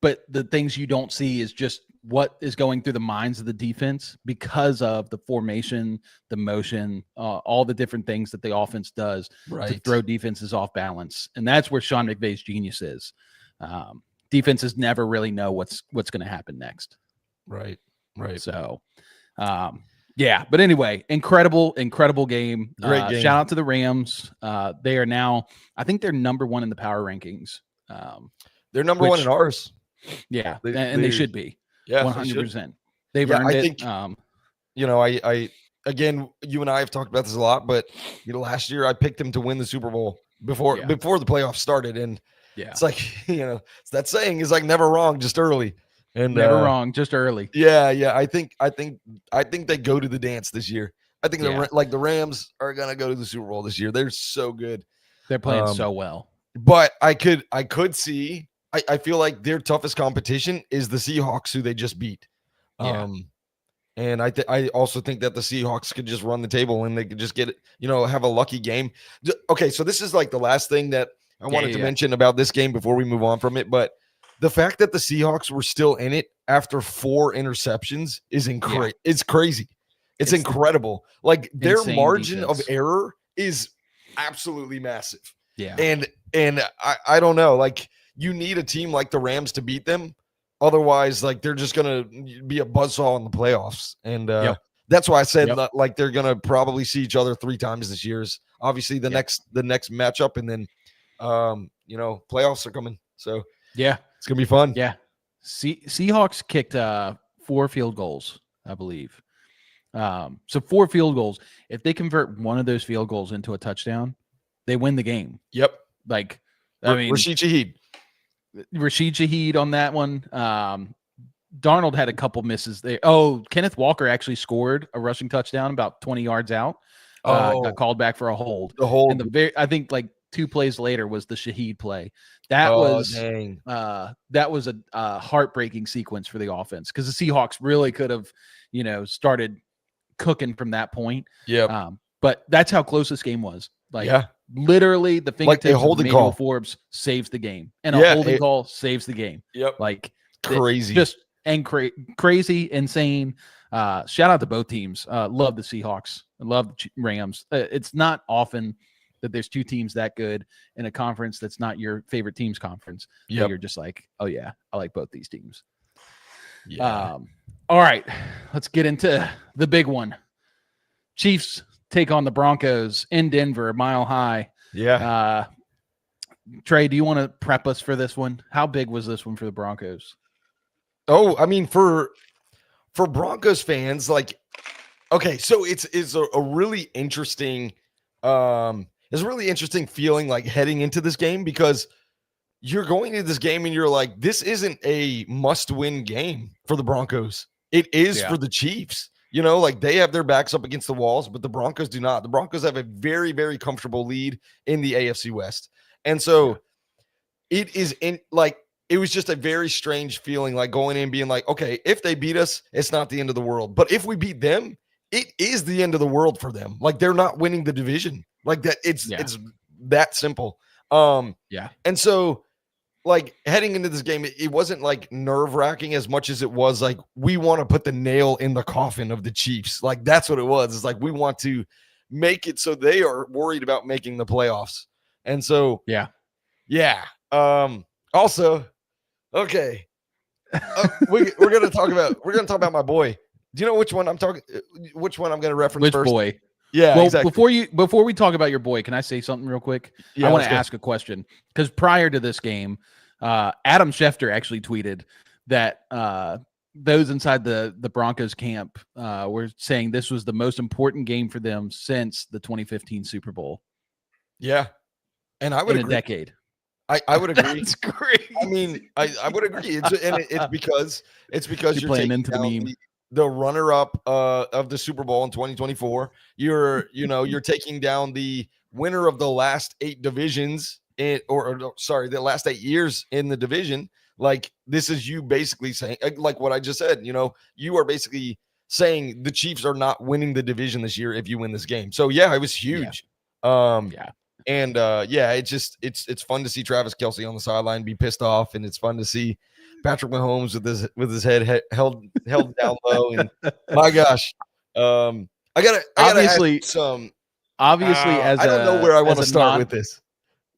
But the things you don't see is just what is going through the minds of the defense because of the formation, the motion, all the different things that the offense does to throw defenses off balance. And that's where Sean McVay's genius is. Defenses never really know what's going to happen next. Right. So, yeah. But anyway, incredible game. Great game. Shout out to the Rams. They are now, I think they're number 1 in the power rankings. They're number 1 in ours. Yeah, and they should be. Yeah, 100%. They've earned it. Think, you know, I again, you and I have talked about this a lot, but you know, last year I picked him to win the Super Bowl before the playoffs started, and it's like, you know, it's that saying is like never wrong, just early, and never wrong, just early. Yeah. I think they go to the dance this year. I think the Rams are gonna go to the Super Bowl this year. They're so good. They're playing so well. But I could see. I feel like their toughest competition is the Seahawks, who they just beat. And I also think that the Seahawks could just run the table and they could just get, you know, have a lucky game. Okay, so this is like the last thing that I wanted to mention about this game before we move on from it. But the fact that the Seahawks were still in it after 4 interceptions is it's crazy. It's incredible. Like their margin of error is absolutely massive. Yeah. And I don't know, like, you need a team like the Rams to beat them. Otherwise, like, they're just going to be a buzzsaw in the playoffs. And that's why I said like they're going to probably see each other 3 times this year. Obviously the next matchup, and then you know, playoffs are coming. So yeah, it's going to be fun. Yeah. Seahawks kicked 4 field goals, I believe. So 4 field goals. If they convert one of those field goals into a touchdown, they win the game. Yep. Like, I mean, Rashid Shaheed on that one. Darnold had a couple misses there. Oh, Kenneth Walker actually scored a rushing touchdown about 20 yards out. Got called back for a hold. And I think like 2 plays later was the Shaheed play. That was a heartbreaking sequence for the offense, because the Seahawks really could have, you know, started cooking from that point. Yeah. But that's how close this game was. Like, literally the fingertips of Emmanuel Forbes saves the game, and a holding call saves the game. Yep. Like, crazy. Crazy, insane. Shout out to both teams. Love the Seahawks. I love the Rams. It's not often that there's 2 teams that good in a conference that's not your favorite team's conference. Yeah. You're just like, oh yeah, I like both these teams. Yeah. All right, let's get into the big one. Chiefs take on the Broncos in Denver, Mile High. Yeah. Trey, do you want to prep us for this one? How big was this one for the Broncos? Oh, I mean, for Broncos fans, like, Okay, so it's a really interesting it's a really interesting feeling like heading into this game because you're going into this game and you're like, this isn't a must-win game for the Broncos. It is for the Chiefs. You know, like they have their backs up against the walls, but the Broncos do not. The Broncos have a very, very comfortable lead in the AFC West. And so it is it was just a very strange feeling, like going in and being like, okay, if they beat us, it's not the end of the world. But if we beat them, it is the end of the world for them. Like they're not winning the division. Like that, it's that simple. And so like heading into this game, it wasn't like nerve-wracking as much as it was like we want to put the nail in the coffin of the Chiefs. Like that's what it was. It's like we want to make it so they are worried about making the playoffs. And so also, okay, we're gonna talk about my boy. Do you know which one I'm talking? Which one I'm gonna reference Which first? boy? Yeah, well, exactly. Before we talk about your boy, can I say something real quick? Yeah, I want to ask a question because prior to this game, Adam Schefter actually tweeted that those inside the Broncos camp were saying this was the most important game for them since the 2015 Super Bowl. Yeah, and I would agree. A decade. I would agree. That's crazy. I mean, I would agree. It's because you're playing taking into the meme. the runner-up of the Super Bowl in 2024. You're taking down the winner of the last 8 divisions the last 8 years in the division. Like this is you basically saying, like what I just said. You know, you are basically saying the Chiefs are not winning the division this year if you win this game. So yeah, it was huge. And it's fun to see Travis Kelce on the sideline be pissed off, and it's fun to see Patrick Mahomes with his head held down low. And my gosh, I gotta obviously some. Obviously, I don't know where I want to start with this.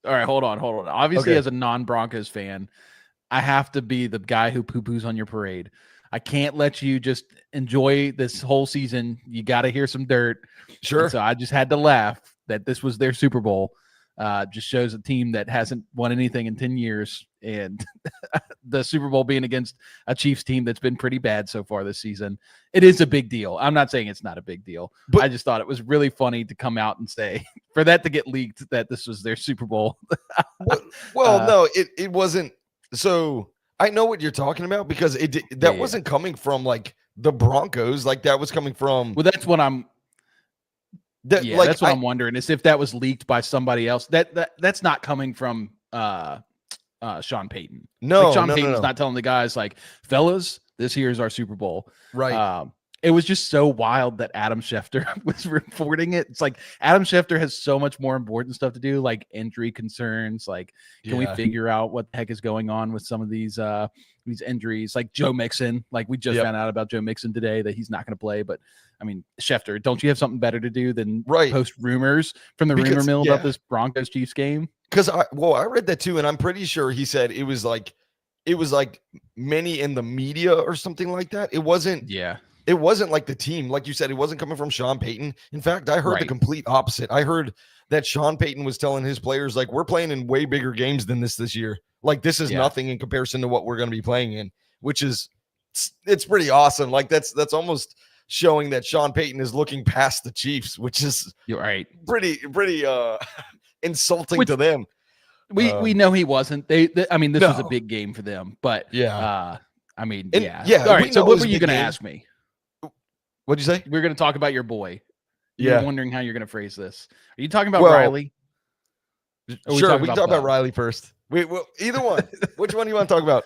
All right, hold on. Obviously, as a non-Broncos fan, I have to be the guy who poo-poos on your parade. I can't let you just enjoy this whole season. You got to hear some dirt. Sure. And so I just had to laugh that this was their Super Bowl. Just shows a team that hasn't won anything in 10 years. And the Super Bowl being against a Chiefs team that's been pretty bad so far this season. It is a big deal. I'm not saying it's not a big deal. But I just thought it was really funny to come out and say, for that to get leaked, that this was their Super Bowl. No, it wasn't. So I know what you're talking about because that wasn't coming from like the Broncos. Like that was coming from. Well, that's what I'm. That's what I'm wondering is if that was leaked by somebody else. That's not coming from Sean Payton. No, like Sean Payton's not telling the guys like, fellas, this here is our Super Bowl. Right. It was just so wild that Adam Schefter was reporting it. It's like Adam Schefter has so much more important stuff to do, like injury concerns. Like, can we figure out what the heck is going on with some of these injuries? Like Joe Mixon. Like we just found out about Joe Mixon today that he's not going to play. But I mean, Schefter, don't you have something better to do than post rumors from the rumor mill about this Broncos Chiefs game? Because I read that too, and I'm pretty sure he said it was like many in the media or something like that. It wasn't. Yeah. It wasn't like the team, like you said, it wasn't coming from Sean Payton. In fact, I heard the complete opposite. I heard that Sean Payton was telling his players, like, we're playing in way bigger games than this year. Like, this is nothing in comparison to what we're going to be playing in, which is, it's pretty awesome. Like, that's almost showing that Sean Payton is looking past the Chiefs, which is pretty insulting to them. We know he wasn't. I mean, this was a big game for them, but I mean, All right. So what were you going to ask me? What'd you say? We're going to talk about your boy. You're wondering how you're going to phrase this. Are you talking about Riley? Sure, we can talk about Riley first. Either one. Which one do you want to talk about?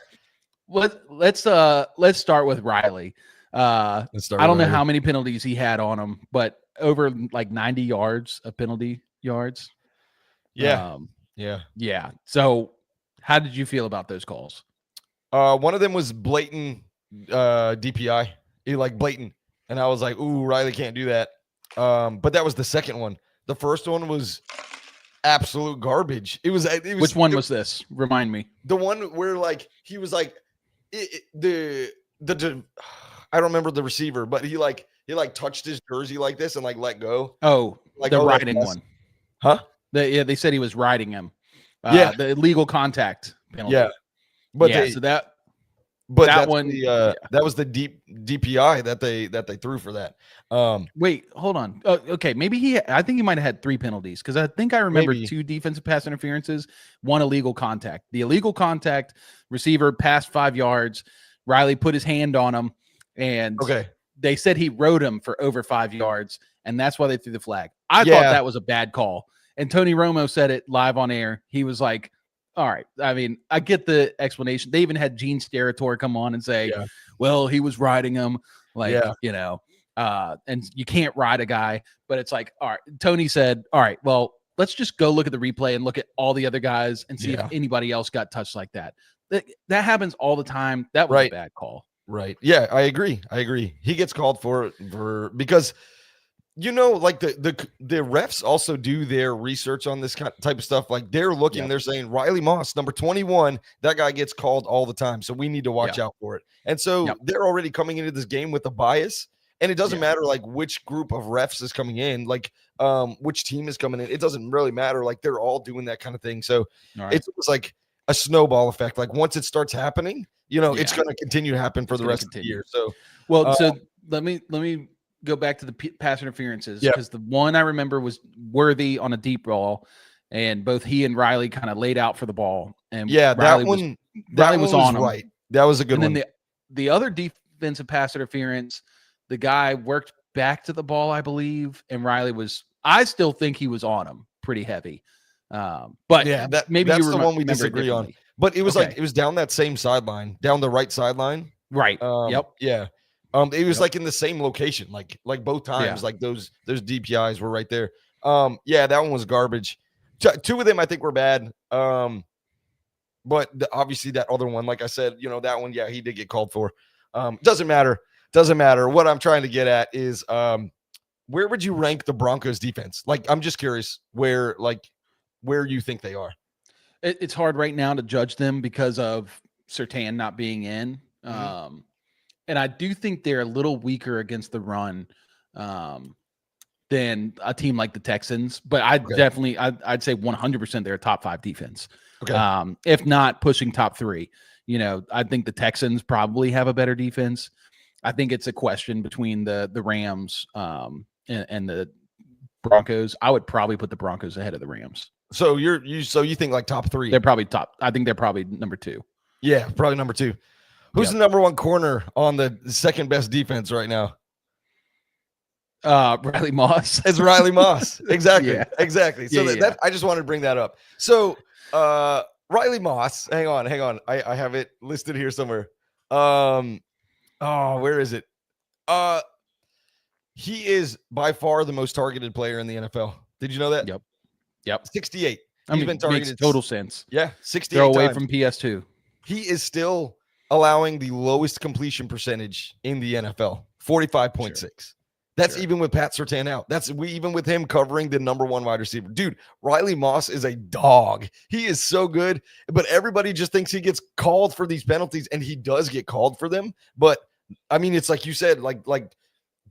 Let's start with Riley. I don't know how many penalties he had on him, but over like 90 yards of penalty yards. Yeah. So how did you feel about those calls? One of them was blatant DPI. He like blatant. And I was like, ooh, Riley can't do that. But that was the second one. The first one was absolute garbage. It was Which one was this? Remind me. The one where like he was like I don't remember the receiver, but he touched his jersey like this and like let go. Oh, like the riding one. Huh? They said he was riding him. The illegal contact penalty. Yeah. But But That that's one- that was the deep DPI that they threw for that. Wait, hold on. Okay, maybe I think he might have had 3 penalties because I think I remember Maybe. 2 defensive pass interferences, 1 illegal contact. The illegal contact, receiver passed 5 yards. Riley put his hand on him, and Okay. they said he rode him for over 5 yards, and that's why they threw the flag. I Yeah. thought that was a bad call. And Tony Romo said it live on air. He was like, all right. I mean, I get the explanation. They even had Gene Steratore come on and say, Yeah. well, he was riding him. Like, Yeah. you know, and you can't ride a guy. But it's like, all right. Tony said, all right, well, let's just go look at the replay and look at all the other guys and see Yeah. if anybody else got touched like that. That happens all the time. That was Right. a bad call. Right. Yeah, I agree. He gets called for because like the refs also do their research on this type of stuff. Like they're looking, Yep. they're saying Riley Moss, number 21, that guy gets called all the time. So we need to watch out for it. And so Yep. they're already coming into this game with a bias. And it doesn't Yeah. matter like which group of refs is coming in, like which team is coming in. It doesn't really matter. Like they're all doing that kind of thing. So All right. it's like a snowball effect. Like once it starts happening, it's Yeah. going to continue to happen for the gonna rest of the continue. year. So Well, so let me go back to the pass interferences Yeah. because the one I remember was Worthy on a deep ball, and both he and Riley kind of laid out for the ball. And yeah, Riley that was, one Riley was on him. right. That was a good And then one. the other defensive pass interference, the guy worked back to the ball, I believe, and Riley was. I still think he was on him pretty heavy. But Yeah, maybe that's you the one we remember it disagree on. differently. But it was Okay. like it was down that same sideline, down the right sideline. Right. Yep. Yeah. It was Yep. like in the same location, like both times, Yeah. like those DPIs were right there. Yeah, that one was garbage. Two of them I think were bad. But obviously that other one, like I said, that one, yeah, he did get called for. Doesn't matter. What I'm trying to get at is where would you rank the Broncos defense? Like, I'm just curious where you think they are. It's hard right now to judge them because of Surtain not being in. Mm-hmm. And I do think they're a little weaker against the run than a team like the Texans. But I'd say 100% they're a top 5 defense. Okay. If not pushing top 3. I think the Texans probably have a better defense. I think it's a question between the Rams and the Broncos. I would probably put the Broncos ahead of the Rams. So you think like top 3? They're probably top. I think they're probably number 2. Yeah, probably number 2. Who's the number 1 corner on the second best defense right now? Riley Moss. It's Riley Moss. Exactly. Yeah. Exactly. So that I just wanted to bring that up. So Riley Moss, hang on. I have it listed here somewhere. Where is it? He is by far the most targeted player in the NFL. Did you know that? Yep. 68. He's been targeted. Makes total sense. Yeah, 68 Throw away times. from PS2. He is still allowing the lowest completion percentage in the NFL, 45.6. Sure. That's even with Pat Surtain out. Even with him covering the number 1 wide receiver. Dude, Riley Moss is a dog. He is so good, but everybody just thinks he gets called for these penalties, and he does get called for them. But I mean, it's like you said, like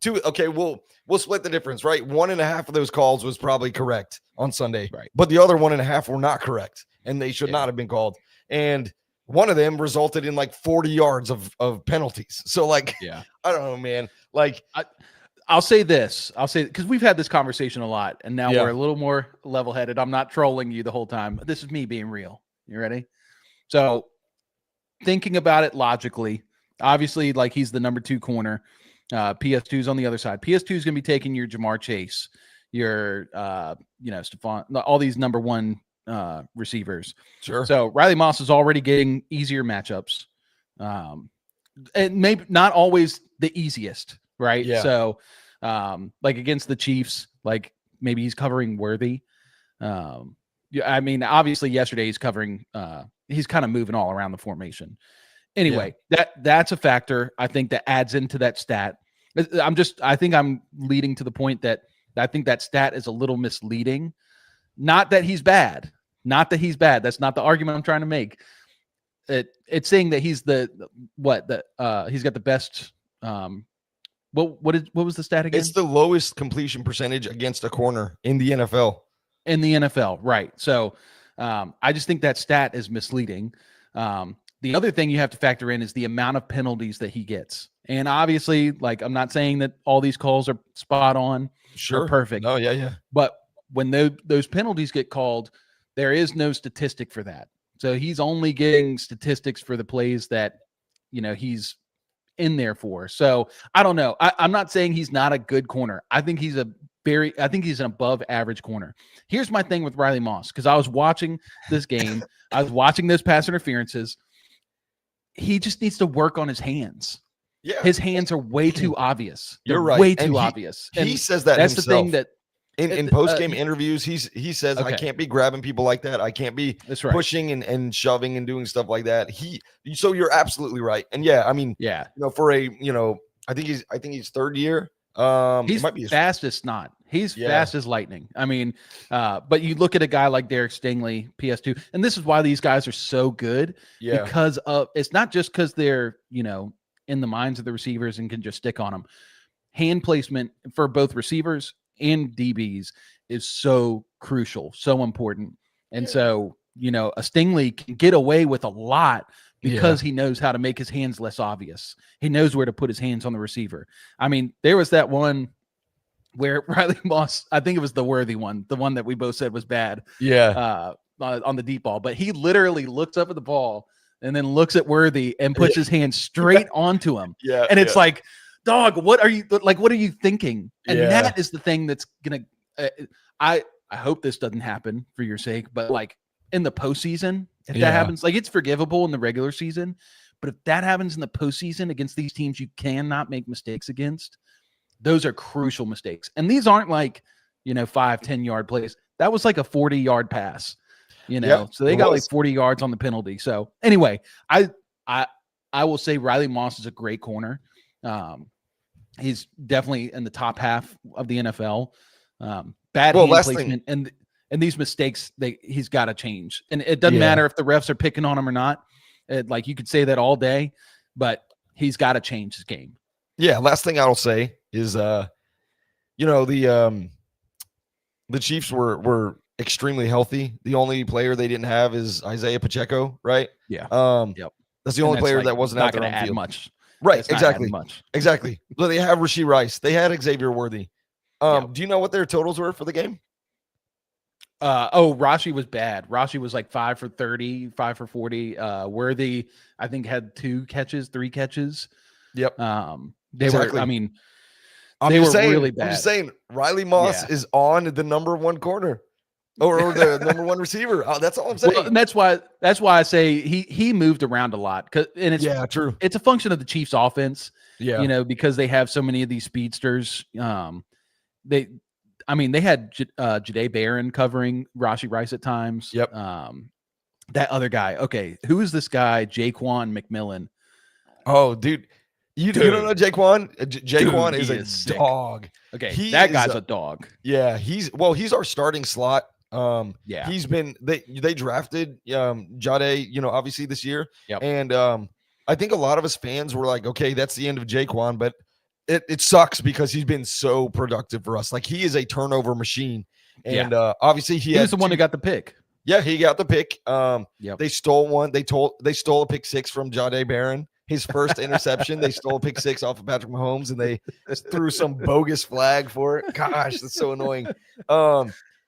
2. Okay, we'll split the difference, right? 1.5 of those calls was probably correct on Sunday, right? But the other 1.5 were not correct, and they should not have been called. And one of them resulted in like 40 yards of penalties. So I don't know, man. I'll say this. Because we've had this conversation a lot, and now we're a little more level-headed. I'm not trolling you the whole time. This is me being real. You ready? So thinking about it logically, obviously, he's the number 2 corner. PS2's on the other side. PS2 is going to be taking your Jamar Chase, your Stephon, all these number 1 receivers. Sure. So Riley Moss is already getting easier matchups, and maybe not always the easiest, right? Yeah. So, against the Chiefs, maybe he's covering Worthy. I mean, obviously yesterday he's covering. He's kind of moving all around the formation. Anyway, that's a factor. I think that adds into that stat. I think I'm leading to the point that I think that stat is a little misleading. Not that he's bad. That's not the argument I'm trying to make. It's saying that he's he's got the best. What was the stat again? It's the lowest completion percentage against a corner in the NFL. Right. So I just think that stat is misleading. The the other thing you have to factor in is the amount of penalties that he gets. And obviously, like, I'm not saying that all these calls are spot on or perfect. No, yeah. But when those penalties get called, there is no statistic for that. So he's only getting statistics for the plays that, he's in there for. So I don't know. I'm not saying he's not a good corner. I think he's an above average corner. Here's my thing with Riley Moss, because I was watching this game. I was watching those pass interferences. He just needs to work on his hands. Yeah. His hands are way too obvious. You're right. Way too obvious. And he says that that's himself. the thing that in post-game interviews, he says, okay. I can't be grabbing people like that. I can't be That's right. pushing and shoving and doing stuff like that. So you're absolutely right. And yeah, I mean, for I think he's third year. He's might be fast as snot. He's fast as lightning. I mean, but you look at a guy like Derek Stingley, PS2, and this is why these guys are so good. Yeah. Because it's not just because they're, in the minds of the receivers and can just stick on them. Hand placement for both receivers and DBs is so crucial, so important. And so, a Stingley can get away with a lot because he knows how to make his hands less obvious. He knows where to put his hands on the receiver. I mean, there was that one where Riley Moss, I think it was the worthy one, the one that we both said was bad. Yeah. On the deep ball, but he literally looks up at the ball and then looks at Worthy and puts his hand straight onto him. Yeah. And it's like, dog, what are you thinking? And that is the thing that's going to, I hope this doesn't happen for your sake, but like in the postseason, if that happens, like it's forgivable in the regular season, but if that happens in the postseason against these teams you cannot make mistakes against, those are crucial mistakes. And these aren't like, 5-10 yard plays. That was like a 40-yard pass, so they got like 40 yards on the penalty. So anyway, I will say Riley Moss is a great corner. He's definitely in the top half of the NFL. Bad hand placement and these mistakes, he's got to change. And it doesn't matter if the refs are picking on him or not. Like you could say that all day, but he's got to change his game. Yeah. Last thing I'll say is, the Chiefs were extremely healthy. The only player they didn't have is Isaiah Pacheco, right? Yeah. That's the only player that wasn't out there on the field. Much. Right, exactly. Exactly. But they have Rashee Rice. They had Xavier Worthy. Do you know what their totals were for the game? Rashi was bad. Rashi was like 5 for 30, 5 for 40. Worthy, I think, had 3 catches. Yep. They were, I mean, they were really bad. I'm just saying, Riley Moss is on the number 1 corner. Or the number 1 receiver. That's all I'm saying. Well, and that's why I say he moved around a lot. It's true. It's a function of the Chiefs' offense. Yeah, because they have so many of these speedsters. They had Jahdae Barron covering Rashee Rice at times. Yep. That other guy. Okay, who is this guy? Jaquan McMillan. Oh, dude. You don't know Jaquan? Jaquan is a dog. Okay, that guy's a dog. Yeah, he's our starting slot. He's been they drafted Jahdae, obviously this year. Yep. And I think a lot of us fans were like, okay, that's the end of Jaquan, but it sucks because he's been so productive for us. Like he is a turnover machine. And obviously he was the one who got the pick. Yeah, he got the pick. They stole one. They stole a pick 6 from Jahdae Barron. His first interception, they stole a pick 6 off of Patrick Mahomes, and they threw some bogus flag for it. Gosh, that's so annoying.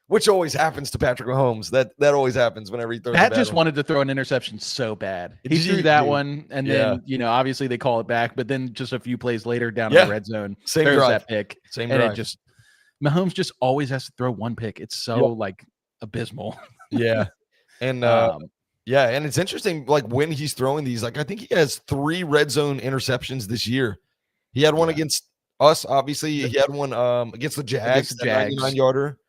Which always happens to Patrick Mahomes. That always happens whenever he throws. Pat just wanted to throw an interception so bad. He threw that one, and then obviously they call it back. But then just a few plays later, down in the red zone, there's that pick. Mahomes just always has to throw one pick. It's so abysmal. Yeah, and and it's interesting, like when he's throwing these, like I think he has 3 red zone interceptions this year. He had one against us, obviously. He had one against the Jags, 99-yarder.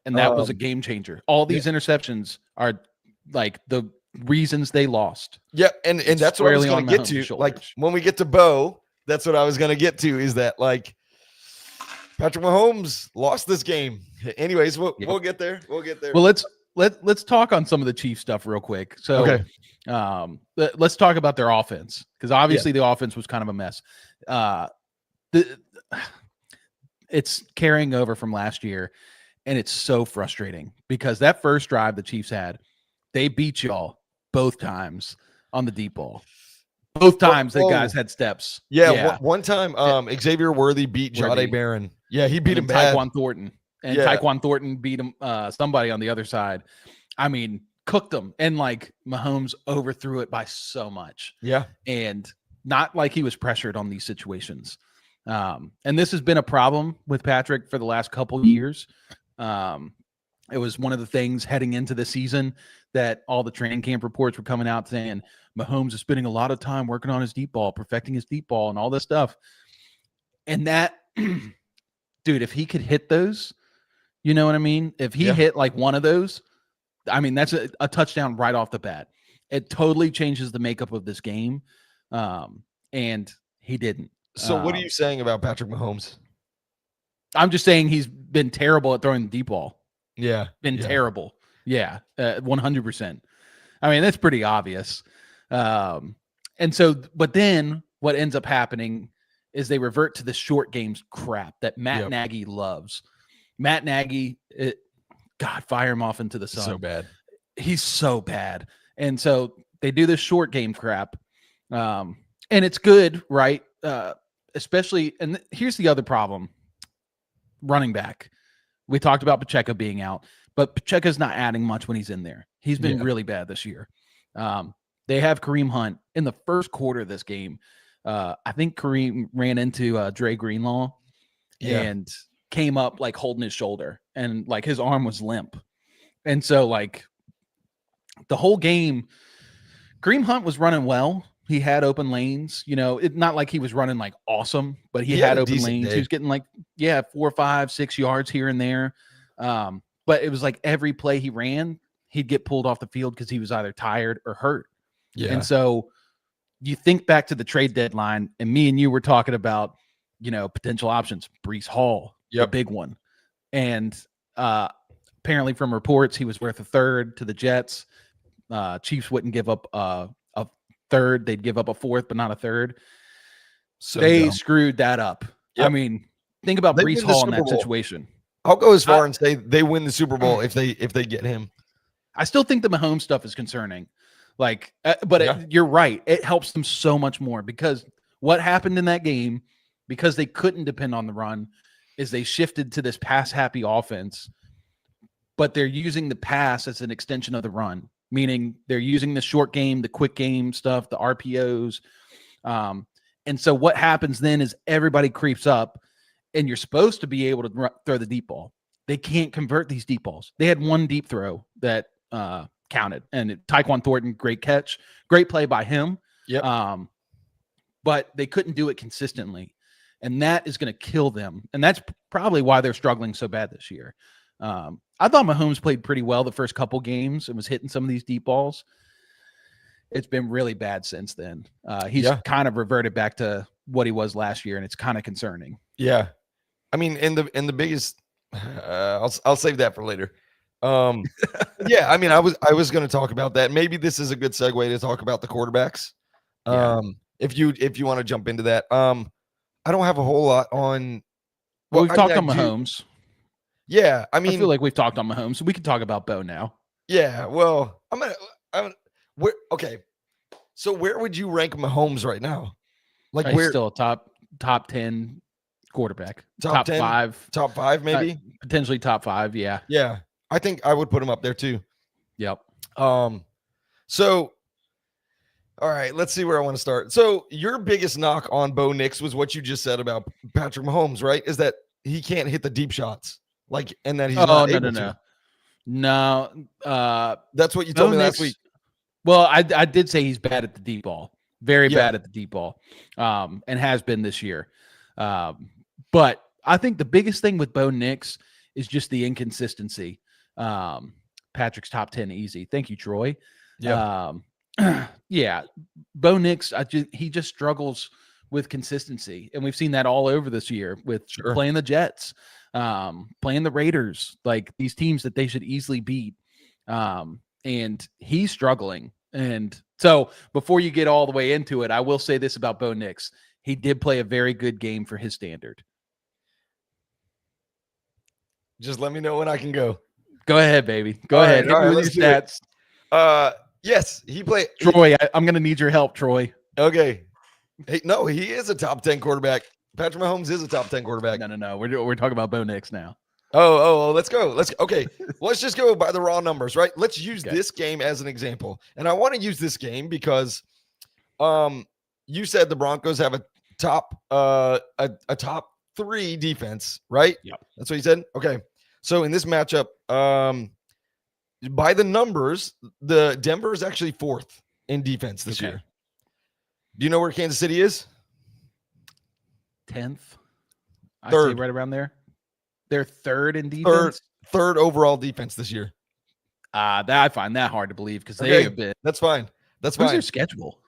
And that was a game changer. All these interceptions are like the reasons they lost. Yeah, and that's what I was going to get to. Shoulders. Like when we get to Bo, that's what I was going to get to, is that like Patrick Mahomes lost this game. Anyways, we'll get there. We'll get there. Well, let's talk on some of the Chiefs stuff real quick. So let's talk about their offense, because obviously the offense was kind of a mess. It's carrying over from last year. And it's so frustrating because that first drive the Chiefs had, they beat y'all both times on the deep ball. Both times that Whoa. guys had steps. Yeah. One time, Xavier Worthy beat Jade Barron. Yeah, he beat him bad. Taekwon Thornton. And Taekwon Thornton beat him, somebody on the other side. I mean, cooked them. And like Mahomes overthrew it by so much. Yeah. And not like he was pressured on these situations. And this has been a problem with Patrick for the last couple of years. It was one of the things heading into the season that all the training camp reports were coming out saying Mahomes is spending a lot of time working on his deep ball, perfecting his deep ball and all this stuff. And that, dude, if he could hit those, you know what I mean? If he hit like one of those, I mean, that's a touchdown right off the bat. It totally changes the makeup of this game. And he didn't. So what are you saying about Patrick Mahomes? I'm just saying he's been terrible at throwing the deep ball. Yeah. Been terrible. Yeah. 100%. I mean, that's pretty obvious. And so, but then what ends up happening is they revert to the short games crap that Matt Nagy loves. Matt Nagy, God, fire him off into the sun. So bad. He's so bad. And so they do this short game crap. And it's good, right? Especially, and here's the other problem. Running back. We talked about Pacheco being out, but Pacheco's not adding much when he's in there. He's been really bad this year. They have Kareem Hunt in the first quarter of this game. I think Kareem ran into Dre Greenlaw and came up like holding his shoulder and like his arm was limp. And so like the whole game, Kareem Hunt was running well. He had open lanes, you know, it not like he was running like awesome, but he had open lanes. He was getting like, 4, 5, 6 yards here and there. But it was like every play he ran, he'd get pulled off the field because he was either tired or hurt. Yeah. And so you think back to the trade deadline, and me and you were talking about, you know, potential options. Breece Hall, the big one. And apparently from reports, he was worth a third to the Jets. Chiefs wouldn't give up a third. They'd give up a fourth, but not a third. So they screwed that up. I mean, think about Breece Hall in that situation. I'll go as far and say they win the Super Bowl if they get him. I still think the Mahomes stuff is concerning. Like, but you're right. It helps them so much more because what happened in that game, because they couldn't depend on the run, is they shifted to this pass-happy offense, but they're using the pass as an extension of the run, meaning they're using the short game, the quick game stuff, the RPOs. And so what happens then is everybody creeps up, and you're supposed to be able to throw the deep ball. They can't convert these deep balls. They had one deep throw that counted, and Taekwon Thornton, great catch, great play by him. But they couldn't do it consistently, and that is going to kill them. And that's probably why they're struggling so bad this year. I thought Mahomes played pretty well the first couple games and was hitting some of these deep balls. It's been really bad since then. He's kind of reverted back to what he was last year, and it's kind of concerning. Yeah. I mean, in the biggest, I'll save that for later. Yeah, I mean, I was going to talk about that. Maybe this is a good segue to talk about the quarterbacks. If you want to jump into that. I don't have a whole lot on. Well, we've talked on Mahomes. Yeah, I mean, I feel like we've talked on Mahomes, so we can talk about Bo now. Yeah, well, okay. So where would you rank Mahomes right now? Like, he's still a top 10 quarterback, top 10, 5, top 5, maybe potentially top 5. Yeah. Yeah. I think I would put him up there too. Yep. So, all right, let's see where I want to start. So your biggest knock on Bo Nix was what you just said about Patrick Mahomes, right? Is that he can't hit the deep shots, like, and that he's not able to. No. That's what you told me last week. Well, I did say he's bad at the deep ball, very bad at the deep ball, and has been this year. But I think the biggest thing with Bo Nix is just the inconsistency. Patrick's top 10 easy. Thank you, Troy. Yeah. Yeah. Bo Nix, he just struggles with consistency. And we've seen that all over this year with playing the Jets, playing the Raiders, like these teams that they should easily beat. And he's struggling. And so before you get all the way into it, I will say this about Bo Nix. He did play a very good game for his standard. Just let me know when I can go. Go ahead, baby. Go ahead. Hit me with your stats. Yes, he played. Troy, I'm going to need your help, Troy. Okay. Hey, no, he is a top 10 quarterback. Patrick Mahomes is a top 10 quarterback. No. We're talking about Bo Nix now. Oh, let's go. Okay. Let's just go by the raw numbers, right? Let's use this game as an example. And I want to use this game because you said the Broncos have a top top 3 defense, right? Yep. That's what you said. Okay. So in this matchup, by the numbers, the Denver is actually 4th in defense this year. Do you know where Kansas City is? 10th. I'd Third. say right around there. They're 3rd in defense. Third overall defense this year. That I find that hard to believe because they have been. That's fine. That's What's fine. their schedule?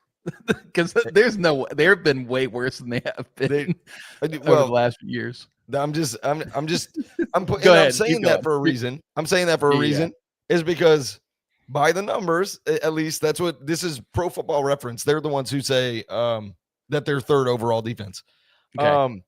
Because they've been way worse than they have been over the last few years. I'm saying that for a reason. I'm saying that for a reason is because by the numbers, at least that's what this is. Pro Football Reference. They're the ones who say that they're 3rd overall defense. Okay.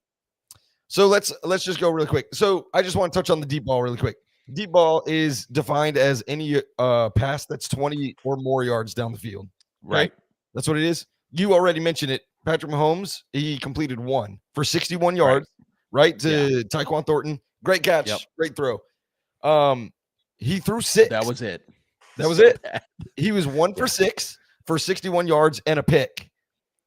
So let's just go really quick. So I just want to touch on the deep ball really quick. Deep ball is defined as any pass that's 20 or more yards down the field. Right. That's what it is. You already mentioned it. Patrick Mahomes, he completed 1 for 61 yards, right to Tyquan Thornton. Great catch, great throw. He threw 6. That was it. He was 1 for 6 for 61 yards and a pick.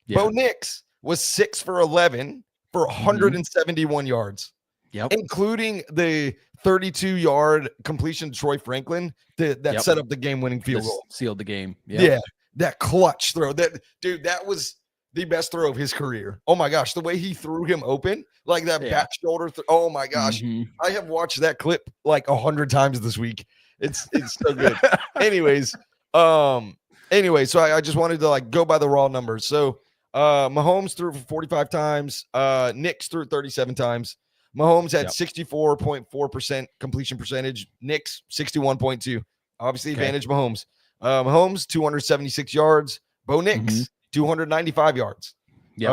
Yeah. Bo Nix was 6 for 11 for 171 yards. Yep. Including the 32-yard completion to Troy Franklin that set up the game-winning field goal. Sealed the game. Yeah. That clutch throw. That was the best throw of his career. Oh my gosh, the way he threw him open, like that back shoulder. Oh my gosh, I have watched that clip like 100 times this week. It's so good. Anyways, so I just wanted to like go by the raw numbers. So Mahomes threw for 45 times. Nix threw 37 times. Mahomes had 64.4% completion percentage. Nix 61.2. Obviously, advantage Mahomes. Mahomes 276 yards. Bo Nix 295 yards. Yeah.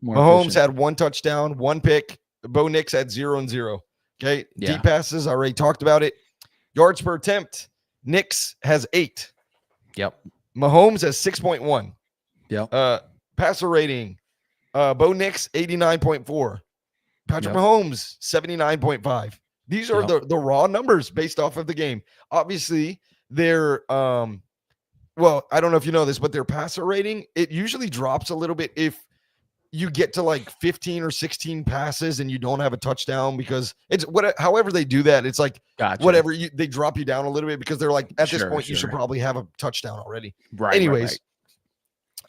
Mahomes had 1 touchdown, 1 pick. Bo Nix had 0 and 0. Okay. Yeah. Deep passes, I already talked about it. Yards per attempt. Nix has 8. Yep. Mahomes has 6.1. Yep. Passer rating. Bo Nix 89.4. Patrick Mahomes 79.5. These are the raw numbers based off of the game. Obviously, they're well, I don't know if you know this, but their passer rating, it usually drops a little bit if you get to like 15 or 16 passes and you don't have a touchdown, because it's however they do that, it's like whatever they drop you down a little bit because they're like at this point you should probably have a touchdown already. Right. Anyways,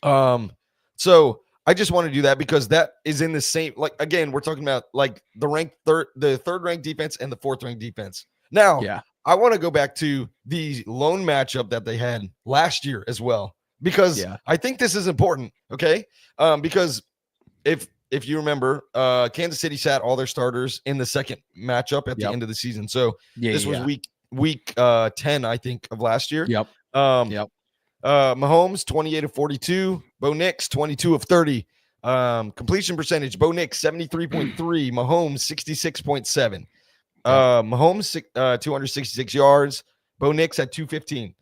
so I just want to do that because that is in the same, like, again, we're talking about like the third ranked defense and the 4th ranked defense. Now, I want to go back to the lone matchup that they had last year as well, because I think this is important. Okay. Because if you remember, Kansas City sat all their starters in the second matchup at the end of the season. So this was week 10, I think, of last year. Mahomes 28 of 42, Bo Nix 22 of 30. Completion percentage, Bo Nix 73.3, Mahomes 66.7. Mahomes 266 yards, Bo Nix at 215.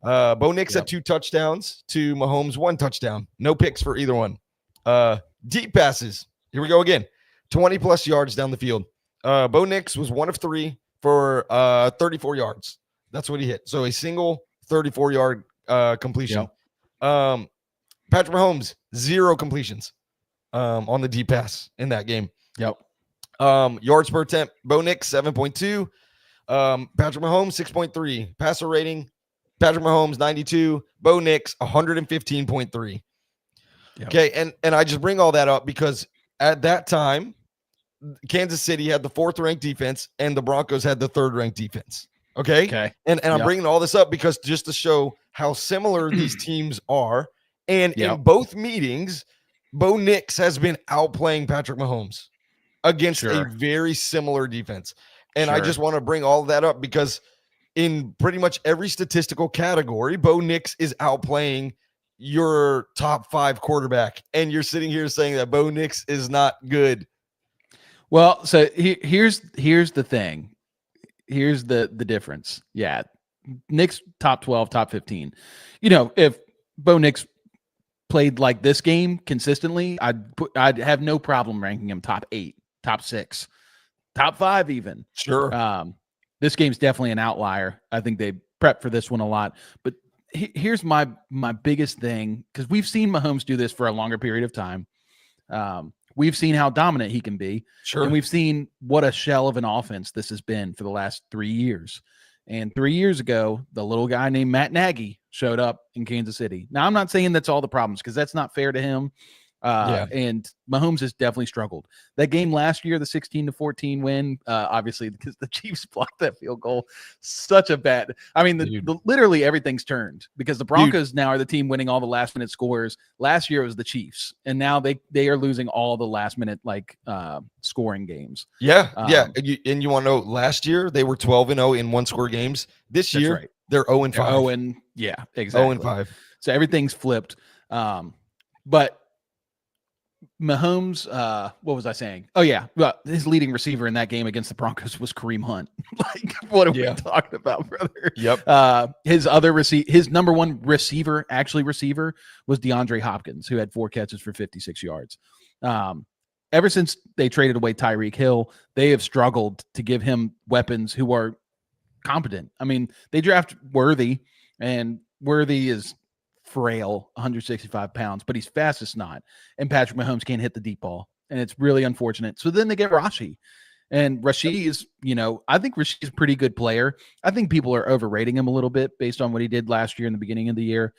Bo Nix had 2 touchdowns to Mahomes 1 touchdown. No picks for either one. Deep passes. Here we go again. 20 plus yards down the field. Bo Nix was 1 of 3 for 34 yards. That's what he hit. So a single 34-yard completion. Patrick Mahomes 0 completions on the deep pass in that game. Yards per attempt, Bo Nix 7.2. Patrick Mahomes 6.3. Passer rating, Patrick Mahomes 92. Bo Nix 115.3. Okay, and I just bring all that up because at that time, Kansas City had the 4th ranked defense and the Broncos had the 3rd ranked defense. Okay. And I'm bringing all this up because just to show how similar these teams are. And in both meetings, Bo Nix has been outplaying Patrick Mahomes against a very similar defense. And I just want to bring all of that up because in pretty much every statistical category, Bo Nix is outplaying your top 5 quarterback. And you're sitting here saying that Bo Nix is not good. Well, so here's the thing. Here's the difference. Yeah. Knicks top 12, top 15. You know, if Bo Nix played like this game consistently, I'd have no problem ranking him top 8, top 6, top 5 even. Sure. This game's definitely an outlier. I think they prep for this one a lot. But here's my biggest thing, because we've seen Mahomes do this for a longer period of time. We've seen how dominant he can be. Sure. And we've seen what a shell of an offense this has been for the last 3 years. And 3 years ago, the little guy named Matt Nagy showed up in Kansas City. Now, I'm not saying that's all the problems, because that's not fair to him. And Mahomes has definitely struggled. That game last year, the 16-14 win, obviously because the Chiefs blocked that field goal, such a bad. I mean, literally everything's turned, because the Broncos now are the team winning all the last minute scores. Last year it was the Chiefs, and now they are losing all the last minute scoring games. Yeah. And you want to know, last year they were 12-0 in one score games. This year right. they're 0-5. Yeah, exactly. 0-5. So everything's flipped. But Mahomes, what was I saying? Oh yeah, well, his leading receiver in that game against the Broncos was Kareem Hunt. Like, what are we talking about, brother? Yep. His number one receiver was DeAndre Hopkins, who had 4 catches for 56 yards. Ever since they traded away Tyreek Hill, they have struggled to give him weapons who are competent. I mean, they draft Worthy, and Worthy is frail, 165 pounds, but he's fast as not. And Patrick Mahomes can't hit the deep ball, and it's really unfortunate. So then they get Rashi, and Rashi is, I think Rashi's a pretty good player. I think people are overrating him a little bit based on what he did last year in the beginning of the year.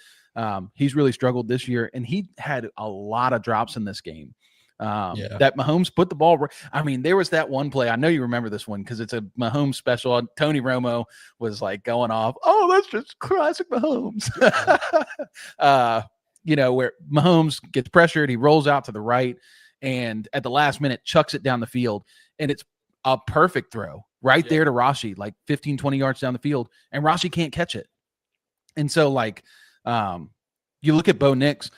He's really struggled this year, and he had a lot of drops in this game. That Mahomes put the ball. I mean, there was that one play. I know you remember this one because it's a Mahomes special. Tony Romo was like going off. Oh, that's just classic Mahomes. Where Mahomes gets pressured, he rolls out to the right, and at the last minute chucks it down the field, and it's a perfect throw right there to Rashi, like 15, 20 yards down the field, and Rashi can't catch it. And so, you look at Bo Nix,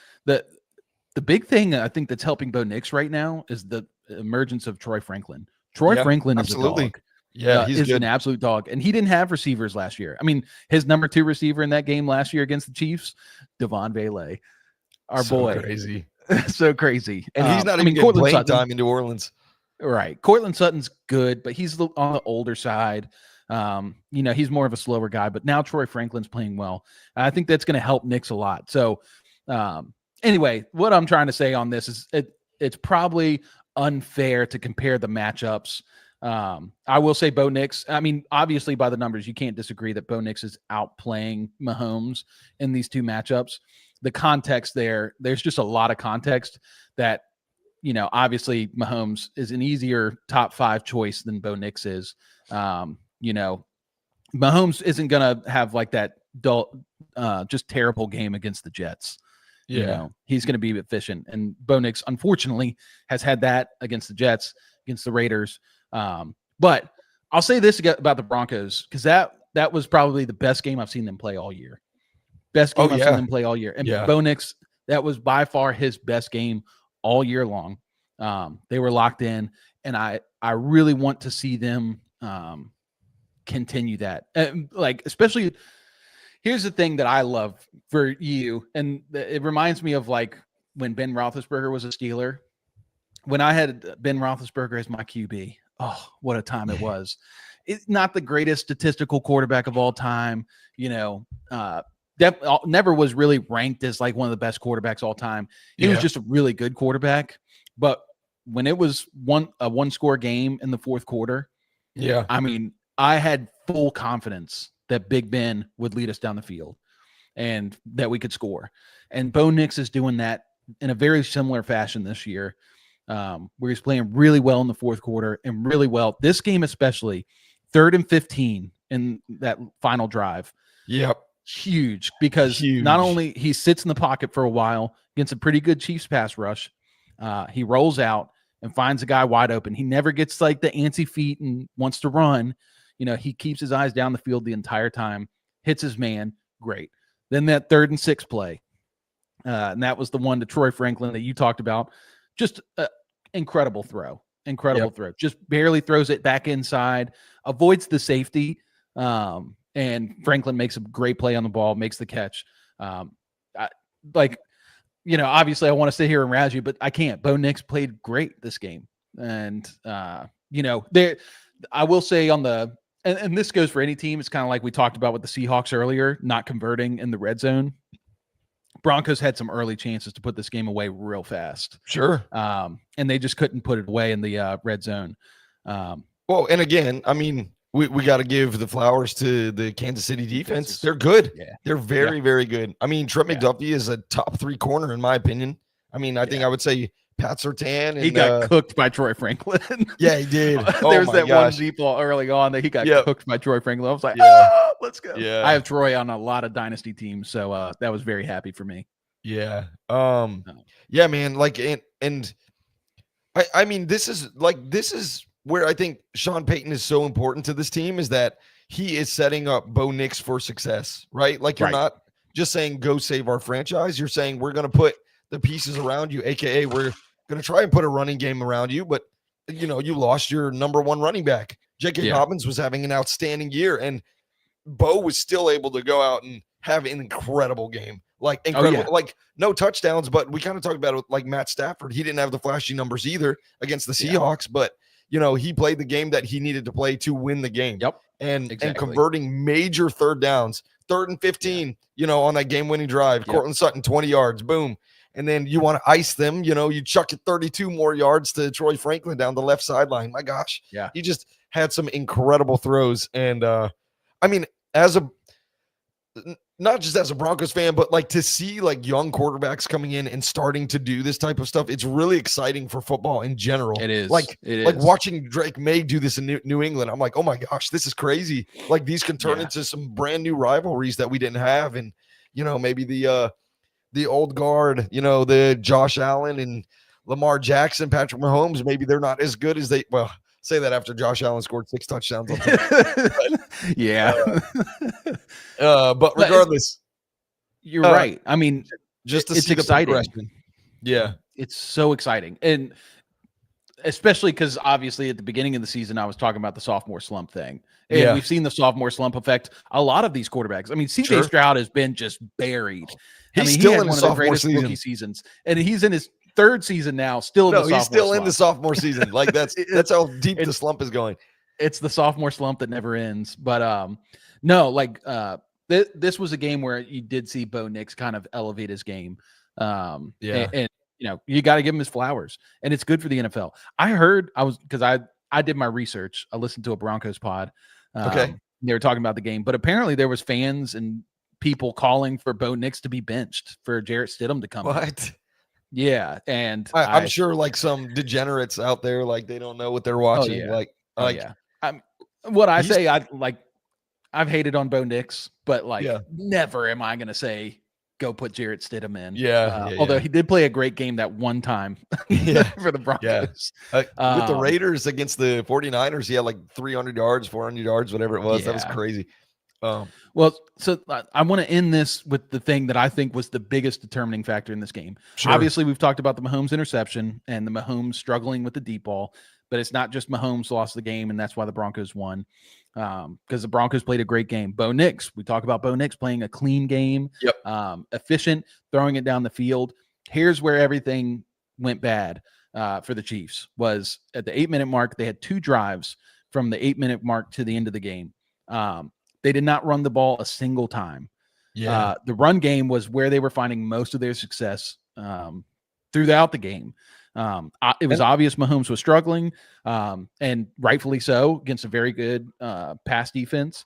the big thing I think that's helping Bo Nix right now is the emergence of Troy Franklin. Franklin is a dog. Yeah, he's an absolute dog. And he didn't have receivers last year. I mean, his number 2 receiver in that game last year against the Chiefs, Devon Vele, our boy. Crazy. So crazy. And he's not even getting playing time in New Orleans. Right. Cortland Sutton's good, but he's on the older side. He's more of a slower guy, but now Troy Franklin's playing well. I think that's going to help Nix a lot. So, anyway, what I'm trying to say on this is it's probably unfair to compare the matchups. I will say Bo Nix, I mean, obviously by the numbers, you can't disagree that Bo Nix is outplaying Mahomes in these two matchups. The context there's just a lot of context that, obviously Mahomes is an easier top 5 choice than Bo Nix is. Mahomes isn't going to have like that dull, just terrible game against the Jets. He's going to be efficient. And Bo Nix, unfortunately, has had that against the Jets, against the Raiders. But I'll say this about the Broncos, because that was probably the best game I've seen them play all year. Best game I've seen them play all year. And Bo Nix, that was by far his best game all year long. They were locked in, and I really want to see them continue that. Especially – here's the thing that I love for you, and it reminds me of when Ben Roethlisberger was a Steeler. When I had Ben Roethlisberger as my QB, oh, what a time it was. It's not the greatest statistical quarterback of all time. Never was really ranked as one of the best quarterbacks all time. He was just a really good quarterback. But when it was a one-score game in the fourth quarter, I mean, I had full confidence that Big Ben would lead us down the field and that we could score. And Bo Nix is doing that in a very similar fashion this year, where he's playing really well in the fourth quarter and really well. This game especially, 3rd and 15 in that final drive. Yep. Huge, because not only he sits in the pocket for a while against a pretty good Chiefs pass rush, he rolls out and finds a guy wide open. He never gets the antsy feet and wants to run. He keeps his eyes down the field the entire time, hits his man. Great. Then that 3rd and 6 play. And that was the one to Troy Franklin that you talked about. Just incredible throw. Throw. Just barely throws it back inside, avoids the safety. and Franklin makes a great play on the ball, makes the catch. Obviously I want to sit here and razz you, but I can't. Bo Nix played great this game. And, I will say and this goes for any team. It's kind of like we talked about with the Seahawks earlier, not converting in the red zone. Broncos had some early chances to put this game away real fast. Sure. And they just couldn't put it away in the red zone. Well, and again, I mean, we got to give the flowers to the Kansas City defense. They're good. Yeah. They're very, very good. I mean, Trent McDuffie is a top 3 corner, in my opinion. I mean, I think I would say Pat Surtain. And, he got cooked by Troy Franklin. Yeah, he did. There's that one deep ball early on that he got cooked by Troy Franklin. I was like, let's go. Yeah. I have Troy on a lot of dynasty teams, so that was very happy for me. Yeah. Yeah, man. Like, and I mean, this is where I think Sean Payton is so important to this team, is that he is setting up Bo Nix for success, right? Like, you're not just saying, go save our franchise. You're saying, we're going to put the pieces around you, AKA we're going to try and put a running game around you. But, you lost your number 1 running back. J.K. Dobbins was having an outstanding year, and Bo was still able to go out and have an incredible game. Like, incredible, like no touchdowns, but we kind of talked about it with, like, Matt Stafford. He didn't have the flashy numbers either against the Seahawks, but he played the game that he needed to play to win the game. Yep. And converting major third downs, 3rd and 15, on that game-winning drive. Cortland Sutton, 20 yards, boom. And then you want to ice them, you chuck it 32 more yards to Troy Franklin down the left sideline. My gosh. Yeah. He just had some incredible throws. And I mean, not just as a Broncos fan, but like to see like young quarterbacks coming in and starting to do this type of stuff, it's really exciting for football in general. It is. Like watching Drake May do this in New England. I'm like, oh my gosh, this is crazy. Like, these can turn into some brand new rivalries that we didn't have. And, maybe the old guard, the Josh Allen and Lamar Jackson, Patrick Mahomes, maybe they're not as good as say that after Josh Allen scored 6 touchdowns on but regardless, you're right. I mean, just to it's see exciting. It's so exciting. And especially because obviously at the beginning of the season, I was talking about the sophomore slump thing. And we've seen the sophomore slump affect a lot of these quarterbacks. I mean, CJ Stroud has been just buried. He's still in one of the greatest rookie seasons. And he's in his 3rd season now, still in the sophomore season. Like, that's how deep the slump is going. It's the sophomore slump that never ends. But this was a game where you did see Bo Nix kind of elevate his game. And you got to give him his flowers, and it's good for the NFL. I did my research. I listened to a Broncos pod. They were talking about the game, but apparently there was fans and people calling for Bo Nix to be benched, for Jarrett Stidham to come. What? Yeah, and I'm sure like some degenerates out there, like they don't know what they're watching. I've hated on Bo Nix, but never am I going to say go put Jarrett Stidham in. Although he did play a great game that one time for the Broncos. With the Raiders against the 49ers, he had like 300 yards, 400 yards, whatever it was. That was crazy. Well, so I want to end this with the thing that I think was the biggest determining factor in this game. Sure. Obviously, we've talked about the Mahomes interception and the Mahomes struggling with the deep ball, but it's not just Mahomes lost the game, and that's why the Broncos won, because the Broncos played a great game. Bo Nix, we talk about Bo Nix playing a clean game, efficient, throwing it down the field. Here's where everything went bad for the Chiefs. Was at the 8-minute mark, they had 2 drives from the 8-minute mark to the end of the game. They did not run the ball a single time. The run game was where they were finding most of their success throughout the game. It was obvious Mahomes was struggling, and rightfully so, against a very good pass defense.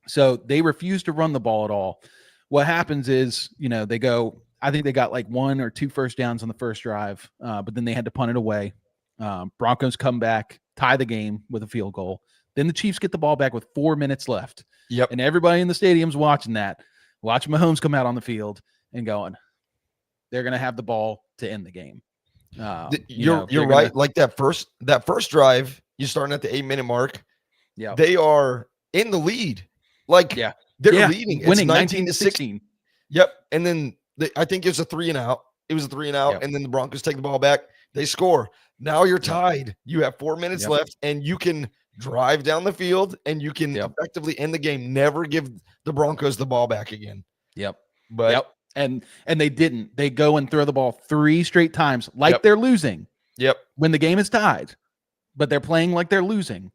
So they refused to run the ball at all. What happens is, they go, I think they got like 1 or 2 first downs on the first drive, but then they had to punt it away. Broncos come back, tie the game with a field goal. Then the Chiefs get the ball back with 4 minutes left. And everybody in the stadium's watching that, watching Mahomes come out on the field and going, they're going to have the ball to end the game. You're right. Like that first drive, you're starting at the 8-minute mark. They are in the lead. Like they're leading. Winning it's 19-16. Yep. And then I think it was a 3-and-out. It was a 3-and-out. And then the Broncos take the ball back. They score. Now you're tied. You have 4 minutes left, and you can drive down the field, and you can effectively end the game. Never give the Broncos the ball back again. Yep. But and they didn't. They go and throw the ball 3 straight times like they're losing. Yep. When the game is tied, but they're playing like they're losing.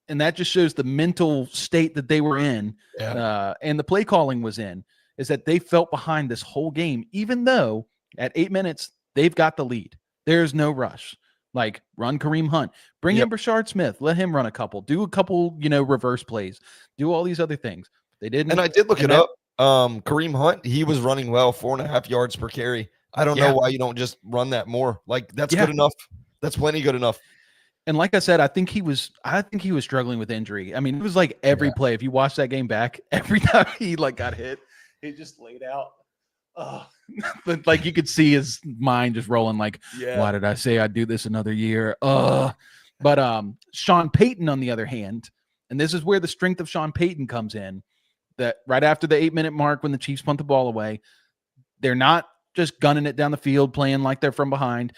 And that just shows the mental state that they were in, and the play calling was in, is that they felt behind this whole game, even though at 8 minutes, they've got the lead. There's no rush. Like, run Kareem Hunt. Bring in Brashard Smith. Let him run a couple. Do a couple, reverse plays. Do all these other things. They didn't. And I did look it up. Kareem Hunt, he was running well, 4.5 yards per carry. I don't know why you don't just run that more. Like, that's good enough. That's plenty good enough. And like I said, I think he was struggling with injury. I mean, it was like every play. If you watch that game back, every time he got hit, he just laid out. But like you could see his mind just rolling. Like, why did I say I'd do this another year? But Sean Payton, on the other hand, and this is where the strength of Sean Payton comes in. That right after the 8-minute mark, when the Chiefs punt the ball away, they're not just gunning it down the field, playing like they're from behind.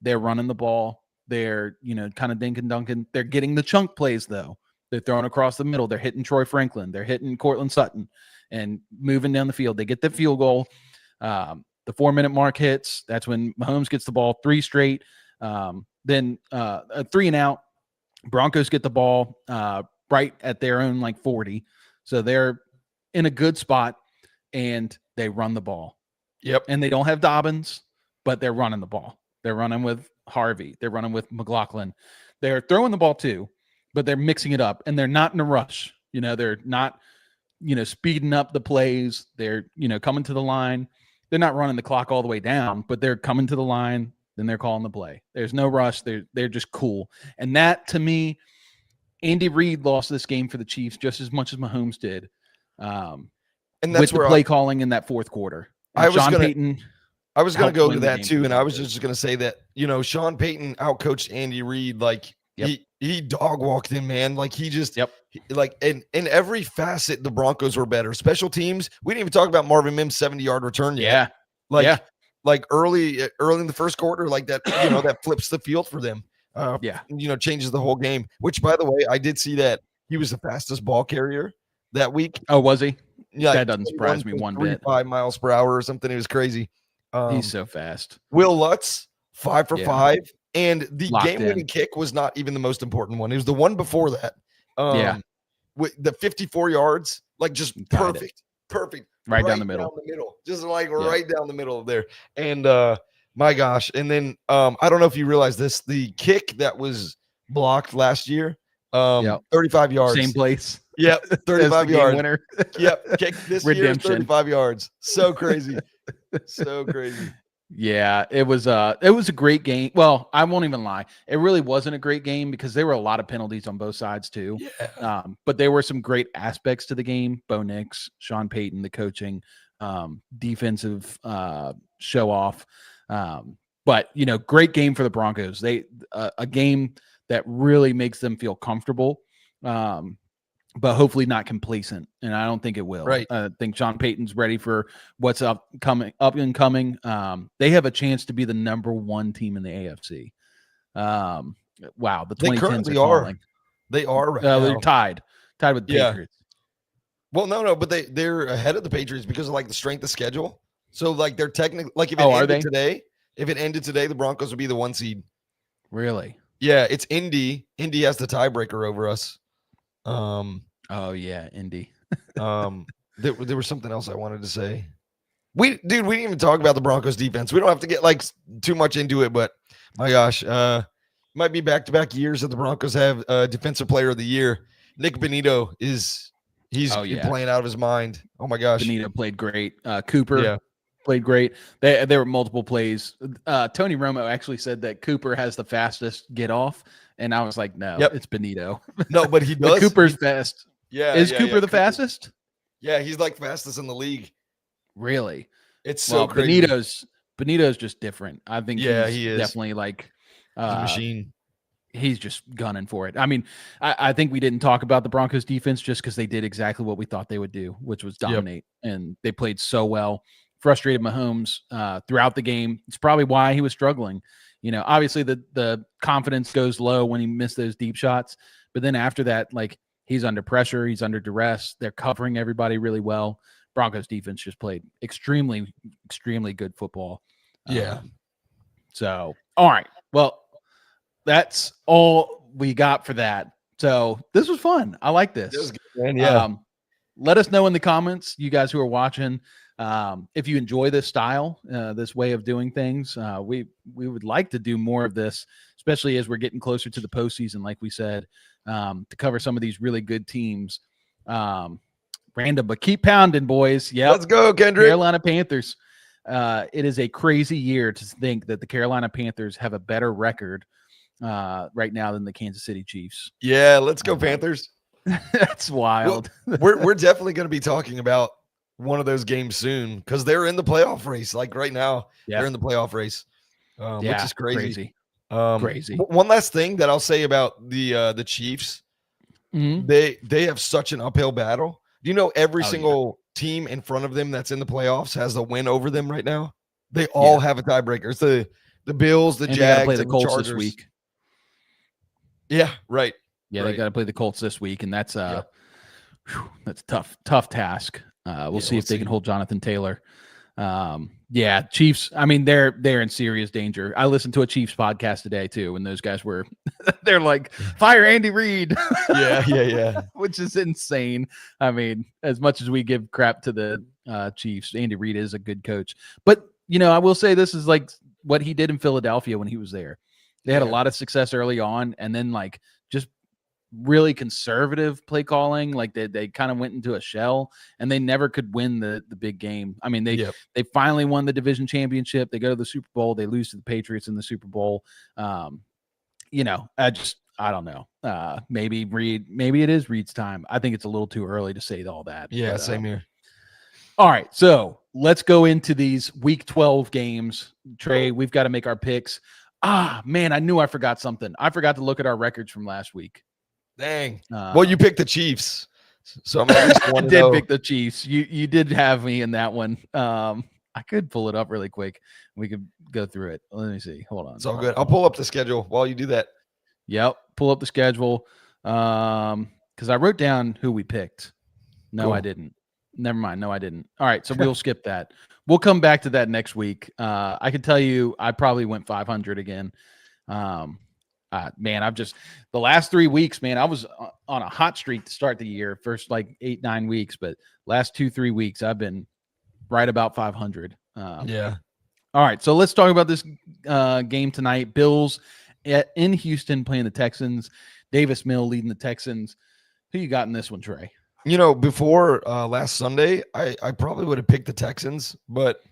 They're running the ball. They're, kind of dink and dunking. They're getting the chunk plays, though. They're throwing across the middle. They're hitting Troy Franklin. They're hitting Cortland Sutton and moving down the field. They get the field goal. The 4-minute mark hits. That's when Mahomes gets the ball 3 straight. Then a 3 and out. Broncos get the ball right at their own 40. So they're in a good spot, and they run the ball. Yep. And they don't have Dobbins, but they're running the ball. They're running with Harvey. They're running with McLaughlin. They're throwing the ball too, but they're mixing it up, and they're not in a rush. They're not, speeding up the plays. They're, coming to the line. They're not running the clock all the way down, but they're coming to the line. Then they're calling the play. There's no rush. They're just cool. And that, to me, Andy Reid lost this game for the Chiefs just as much as Mahomes did. And that's with the play calling in that fourth quarter. And Sean Payton. I was going to go to that too, and I was just going to say that Sean Payton outcoached Andy Reid. Like he dog walked him, man. Like he just in every facet the Broncos were better. Special teams. We didn't even talk about Marvin Mims' 70-yard return yet. Like early in the first quarter, like that. That flips the field for them. Changes the whole game. Which, by the way, I did see that he was the fastest ball carrier that week. Oh, was he? Yeah, that doesn't surprise me one bit. 5 miles per hour or something. It was crazy. He's so fast. Will Lutz, 5 for 5. And the game-winning kick was not even the most important one. It was the one before that. With the 54 yards, just perfect. Right down the middle. Just right down the middle of there. And my gosh. And then I don't know if you realize this, the kick that was blocked last year, 35 yards. Same place. Yep, 35 yards. Winner. Yep, kick this year is 35 yards. So crazy. So crazy. Yeah, it was a great game. Well, I won't even lie. It really wasn't a great game because there were a lot of penalties on both sides too. Yeah. But there were some great aspects to the game. Bo Nix, Sean Payton, the coaching, defensive show off. But great game for the Broncos. They a game that really makes them feel comfortable. But hopefully not complacent, and I don't think it will. Right. I think Sean Payton's ready for what's up and coming. They have a chance to be the number 1 team in the AFC. Wow, the 2010s are calling. They are right now. They're tied with the Patriots. Well, no, but they're ahead of the Patriots because of the strength of schedule. So they're technically if it ended today, the Broncos would be the 1 seed. Really? Yeah, it's Indy. Indy has the tiebreaker over us. Indy. There was something else I wanted to say. We didn't even talk about the Broncos defense. We don't have to get too much into it, but my gosh, might be back-to-back years that the Broncos have defensive player of the year. Nick Bonito he's playing out of his mind. Oh my gosh. Bonito played great. Cooper played great. There were multiple plays. Tony Romo actually said that Cooper has the fastest get off. And I was like, no, it's Bonito. No, but he does. Cooper's fast. Yeah. Is Cooper the fastest? Yeah, he's fastest in the league. Really? It's so crazy. Bonito's just different. I think he is definitely a machine. He's just gunning for it. I mean, I think we didn't talk about the Broncos defense just because they did exactly what we thought they would do, which was dominate. And they played so well. Frustrated Mahomes throughout the game. It's probably why he was struggling. obviously the confidence goes low when he missed those deep shots, but then after that, like, he's under pressure, he's under duress. They're covering everybody really well. Broncos defense just played extremely, extremely good football. Yeah. So, all right. Well, that's all we got for that. So this was fun. I like this. It was good, man. Yeah. Let us know in the comments, you guys who are watching, if you enjoy this style, this way of doing things. We would like to do more of this, especially as we're getting closer to the postseason, like we said, to cover some of these really good teams. Random, but keep pounding, boys. Yeah, let's go, Kendrick. Carolina Panthers. It is a crazy year to think that the Carolina Panthers have a better record right now than the Kansas City Chiefs. Yeah, let's go, Panthers. That's wild. Well, we're definitely going to be talking about one of those games soon because they're in the playoff race. Like right now, they're in the playoff race, which is crazy. Crazy. One last thing that I'll say about the Chiefs, they have such an uphill battle. Do you know every single team in front of them that's in the playoffs has a win over them right now? They all have a tiebreaker. It's the Bills, the Jags, play the and Colts the Chargers this week. Yeah, right. Yeah, right. They got to play the Colts this week, and that's that's a tough task. We'll see if they can hold Jonathan Taylor. Chiefs. I mean, they're in serious danger. I listened to a Chiefs podcast today too, and those guys were they're like, fire Andy Reid. yeah, which is insane. I mean, as much as we give crap to the Chiefs, Andy Reid is a good coach. But I will say this is like what he did in Philadelphia when he was there. They had a lot of success early on, and then like just really conservative play calling. Like they kind of went into a shell, and they never could win the big game. I mean, they finally won the division championship. They go to the Super Bowl. They lose to the Patriots in the Super Bowl. I don't know. Maybe it is Reed's time. I think it's a little too early to say all that. Yeah, but, same here. All right, so let's go into these Week 12 games. Trey, we've got to make our picks. Man, I knew I forgot something. I forgot to look at our records from last week. Dang. Well, you picked the Chiefs, so I'm at least I did pick the Chiefs. You did have me in that one. I could pull it up really quick. We could go through it. Let me see. Hold on. It's all good. I'll pull up the schedule while you do that. Yep. Pull up the schedule. Because I wrote down who we picked. No, cool. I didn't. Never mind. No, I didn't. All right. So we'll skip that. We'll come back to that next week. I can tell you I probably went 500 again. Man, the last 3 weeks, man, I was on a hot streak to start the year, first like 8-9 weeks, but last 2-3 weeks, I've been right about 500. Yeah. All right. So let's talk about this game tonight. Bills in Houston playing the Texans. Davis Mills leading the Texans. Who you got in this one, Trey? Before last Sunday, I probably would have picked the Texans, but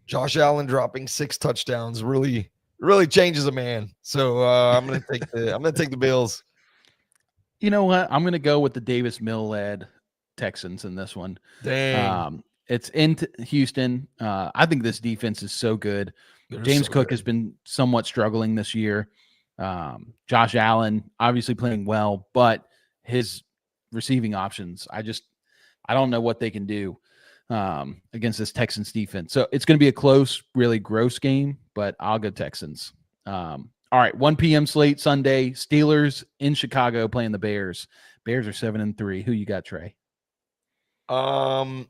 Josh Allen dropping 6 touchdowns really changes a man. So I'm gonna take the Bills. You know what? I'm gonna go with the Davis Mills led Texans in this one. Dang. It's in Houston. I think this defense is so good. James Cook has been somewhat struggling this year. Josh Allen obviously playing well, but his receiving options, I don't know what they can do against this Texans defense. So it's going to be a close, really gross game, but I'll go Texans. All right, 1 p.m. slate Sunday. Steelers in Chicago playing the Bears. Bears are 7-3. Who you got, Trey? Let's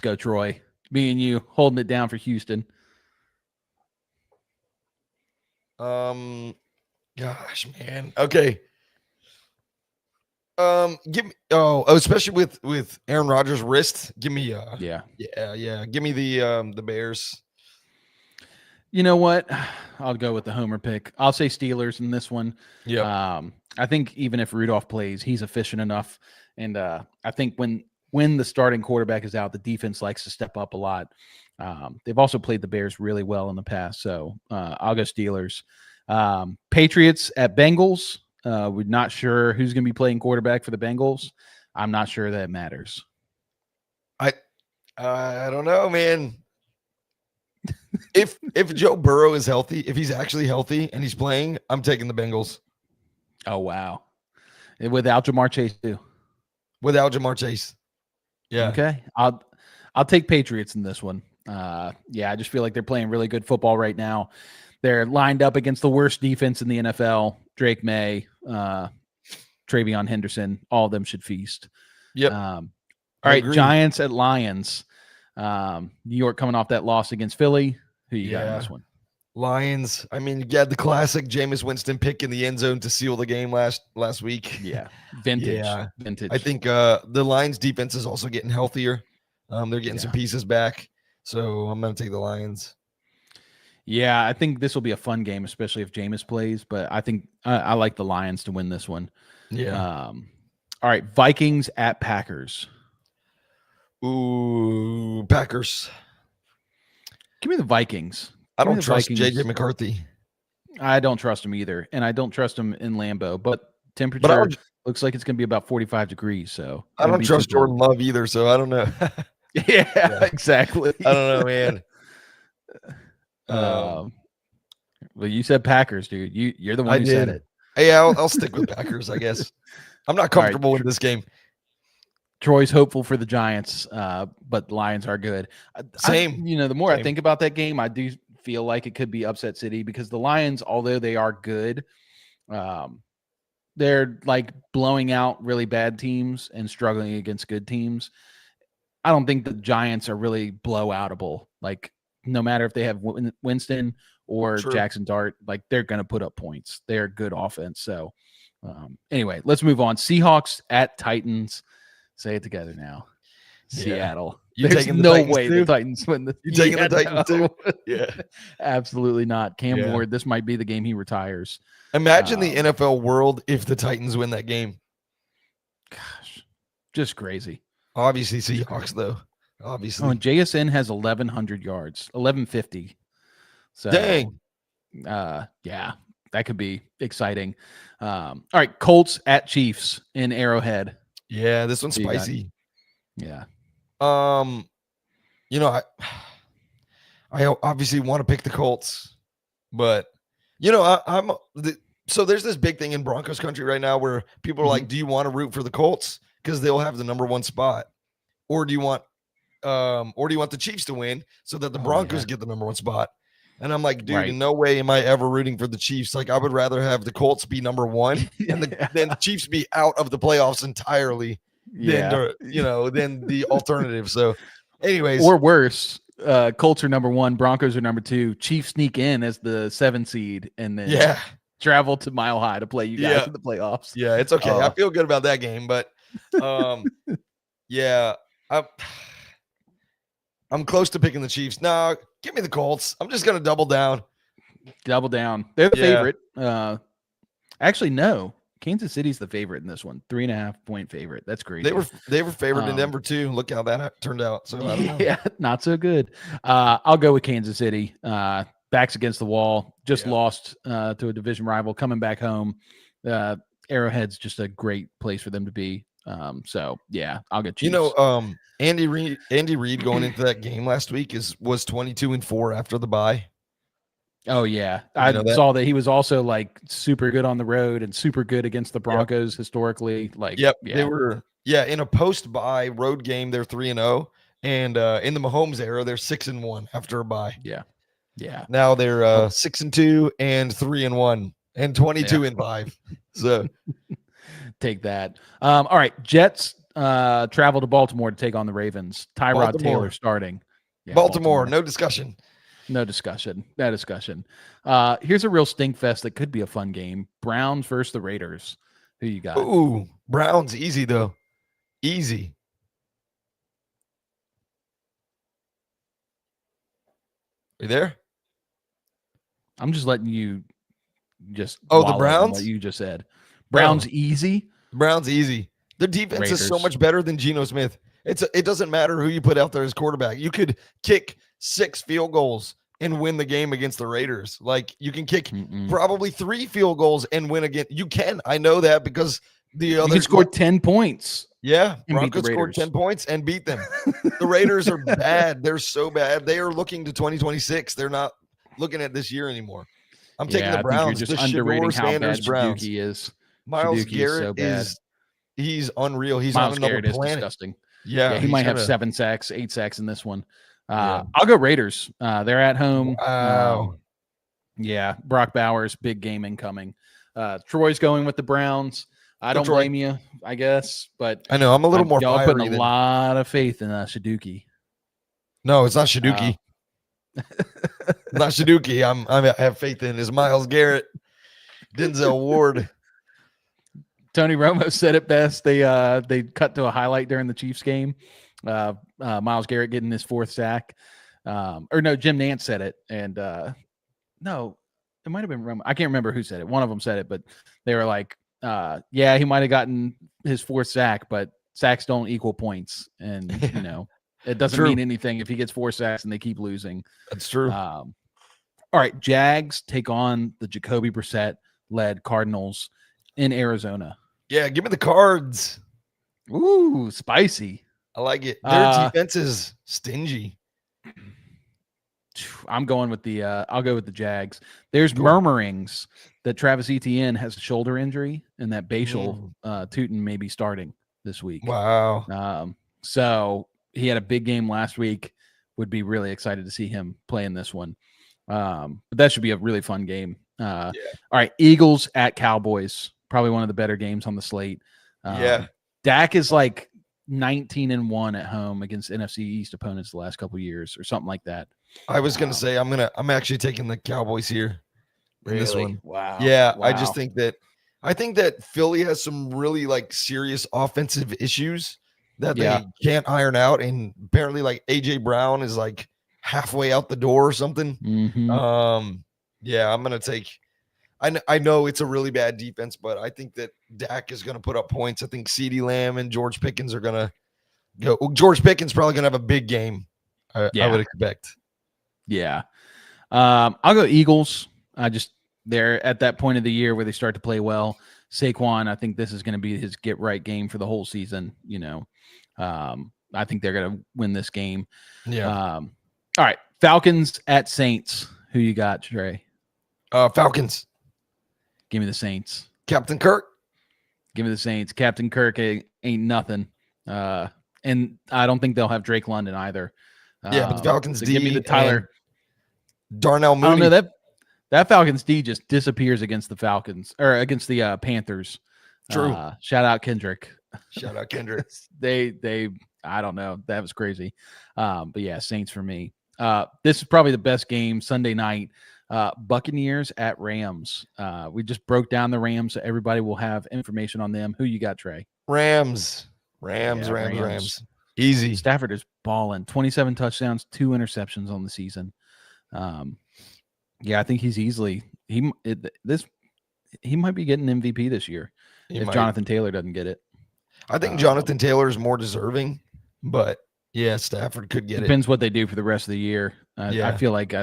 go, Troy. Me and you holding it down for Houston. Gosh, man. Okay. Give me especially with Aaron Rodgers' wrist. Give me Give me the Bears. You know what? I'll go with the homer pick. I'll say Steelers in this one. Yeah. I think even if Rudolph plays, he's efficient enough, and I think when the starting quarterback is out, the defense likes to step up a lot. They've also played the Bears really well in the past, so I'll go Steelers. Patriots at Bengals. We're not sure who's going to be playing quarterback for the Bengals. I'm not sure that matters. I don't know, man. If Joe Burrow is healthy, if he's actually healthy and he's playing, I'm taking the Bengals. Oh, wow. Without Jamar Chase, too. Without Jamar Chase. Yeah. Okay. I'll take Patriots in this one. Yeah, I just feel like they're playing really good football right now. They're lined up against the worst defense in the NFL. Drake May, Travion Henderson, all of them should feast. Yep. All right, Giants at Lions. New York coming off that loss against Philly. Who you got in this one? Lions. I mean, you had the classic Jameis Winston pick in the end zone to seal the game last week. Yeah, vintage. I think the Lions defense is also getting healthier. They're getting some pieces back, so I'm going to take the Lions. Yeah, I think this will be a fun game, especially if Jameis plays. But I think I like the Lions to win this one. Yeah. All right, Vikings at Packers. Ooh, Packers. Give me the Vikings. I don't trust JJ McCarthy. I don't trust him either, and I don't trust him in Lambeau. But temperature looks like it's going to be about 45 degrees. So I don't trust Jordan Love either. So I don't know. yeah, exactly. I don't know, man. Well, you said Packers, dude. You're the one who said it. Hey, I'll stick with Packers, I guess. I'm not comfortable with this game. Troy's hopeful for the Giants, but the Lions are good. Same. The more I think about that game, I do feel like it could be upset city because the Lions, although they are good, they're like blowing out really bad teams and struggling against good teams. I don't think the Giants are really blowoutable. Like, no matter if they have Winston or Jackson Dart, like they're going to put up points. They're good offense. So anyway, let's move on. Seahawks at Titans. Say it together now. Seattle. There's no way the Titans win this. You taking the Titans too? Yeah. Absolutely not. Cam Ward, this might be the game he retires. Imagine the NFL world if the Titans win that game. Gosh, just crazy. Obviously Seahawks though. Obviously. Oh, and JSN has 1,100 yards, 1,150. So, dang. Yeah, that could be exciting. All right, Colts at Chiefs in Arrowhead. Yeah, this one's spicy. Yeah. I obviously want to pick the Colts, but so there's this big thing in Broncos country right now where people are like, do you want to root for the Colts because they'll have the number one spot, or do you want the Chiefs to win so that the Broncos get the number one spot? And I'm like, dude, in no way am I ever rooting for the Chiefs. Like, I would rather have the Colts be number one and then the Chiefs be out of the playoffs entirely than the alternative. So, anyways, or worse, Colts are number one, Broncos are number two. Chiefs sneak in as the 7 seed and then travel to Mile High to play you guys in the playoffs. Yeah, it's okay. I feel good about that game, but I'm close to picking the Chiefs. No, give me the Colts. I'm just gonna double down. They're the favorite. Actually, no. Kansas City's the favorite in this one. 3.5 point favorite. That's great. They were favored in Denver too. Look how that turned out. So I don't know. Yeah, not so good. I'll go with Kansas City. Backs against the wall. Just lost to a division rival. Coming back home. Arrowhead's just a great place for them to be. So yeah, I'll get Chiefs. Andy Reid going into that game last week was 22-4 after the bye. Oh yeah, I saw that he was also like super good on the road and super good against the Broncos historically. Like, they were in a post-bye road game. They're 3-0, and in the Mahomes era, they're 6-1 after a bye. Yeah. Now they're 6-2 and 3-1 and 22-5. So take that. All right, Jets travel to Baltimore to take on the Ravens. Tyrod Taylor starting. Yeah, Baltimore, no discussion. No discussion. Here's a real stink fest that could be a fun game. Browns versus the Raiders. Who you got? Ooh, Browns easy though. Easy. Are you there? I'm just letting you just the Browns? What you just said. Browns easy. Browns easy. Their defense is so much better than Geno Smith. It doesn't matter who you put out there as quarterback. You could kick 6 field goals and win the game against the Raiders. Like, you can kick probably 3 field goals and win again. You can. I know that because the other scored 10 points. Yeah, Broncos scored 10 points and beat them. The Raiders are bad. They're so bad. They are looking to 2026. They're not looking at this year anymore. I'm taking the Browns. You're just underrating how bad Shaduki is. Myles Garrett he's unreal. He's on another planet. Disgusting. Yeah, he might have 7 sacks, 8 sacks in this one. I'll go Raiders. They're at home. Wow. Yeah, Brock Bowers, big game incoming. Troy's going with the Browns. I Go don't Troy. blame you, I guess, but I know I'm a little more y'all putting fiery a than. lot of faith in Shaduki. No, it's not Shaduki. Not Shaduki. I have faith in is Myles Garrett, Denzel Ward. Tony Romo said it best. They cut to a highlight during the Chiefs game. Myles Garrett getting his 4th sack. Or no, Jim Nantz said it, and no, it might have been Romo. I can't remember who said it. One of them said it, but they were like, yeah, he might have gotten his 4th sack, but sacks don't equal points, and it doesn't mean anything if he gets 4 sacks and they keep losing. That's true. All right, Jags take on the Jacoby Brissett led Cardinals in Arizona. Yeah, give me the Cards. Ooh, spicy. I like it. Their defense is stingy. I'm going with I'll go with the Jags. There's murmurings that Travis Etienne has a shoulder injury and that Bashal Tootin may be starting this week. Wow. So he had a big game last week. Would be really excited to see him play in this one. But that should be a really fun game. All right, Eagles at Cowboys. Probably one of the better games on the slate. Dak is like 19-1 at home against NFC East opponents the last couple of years or something like that. I was gonna say I'm actually taking the Cowboys here in this one. Wow. Yeah, Wow. I just think that Philly has some really like serious offensive issues that they can't iron out, and apparently like AJ Brown is like halfway out the door or something. Mm-hmm. Yeah, I'm gonna take. I know it's a really bad defense, but I think that Dak is gonna put up points. I think CeeDee Lamb and George Pickens are gonna go. George Pickens probably gonna have a big game. I would expect. Yeah. I'll go Eagles. They're at that point of the year where they start to play well. Saquon, I think this is going to be his get right game for the whole season. I think they're going to win this game. Yeah. All right. Falcons at Saints. Who you got, Trey? Falcons. Give me the Saints. Captain Kirk. Give me the Saints. Captain Kirk ain't nothing. And I don't think they'll have Drake London either. Yeah, but Falcons D. Give me the Tyler. Darnell Mooney. I don't know that Falcons D just disappears against the Falcons or against the Panthers. True. Shout out Kendrick. Shout out Kendrick. they I don't know. That was crazy. But yeah, Saints for me. This is probably the best game Sunday night. Buccaneers at Rams. We just broke down the Rams, so everybody will have information on them. Who you got, Trey? Rams. Easy. Stafford is balling. 27 touchdowns, 2 interceptions on the season. I think he's easily he might be getting MVP this year if Jonathan Taylor doesn't get it. I think Jonathan Taylor is more deserving, but yeah, Stafford could get Depends what they do for the rest of the year. I feel like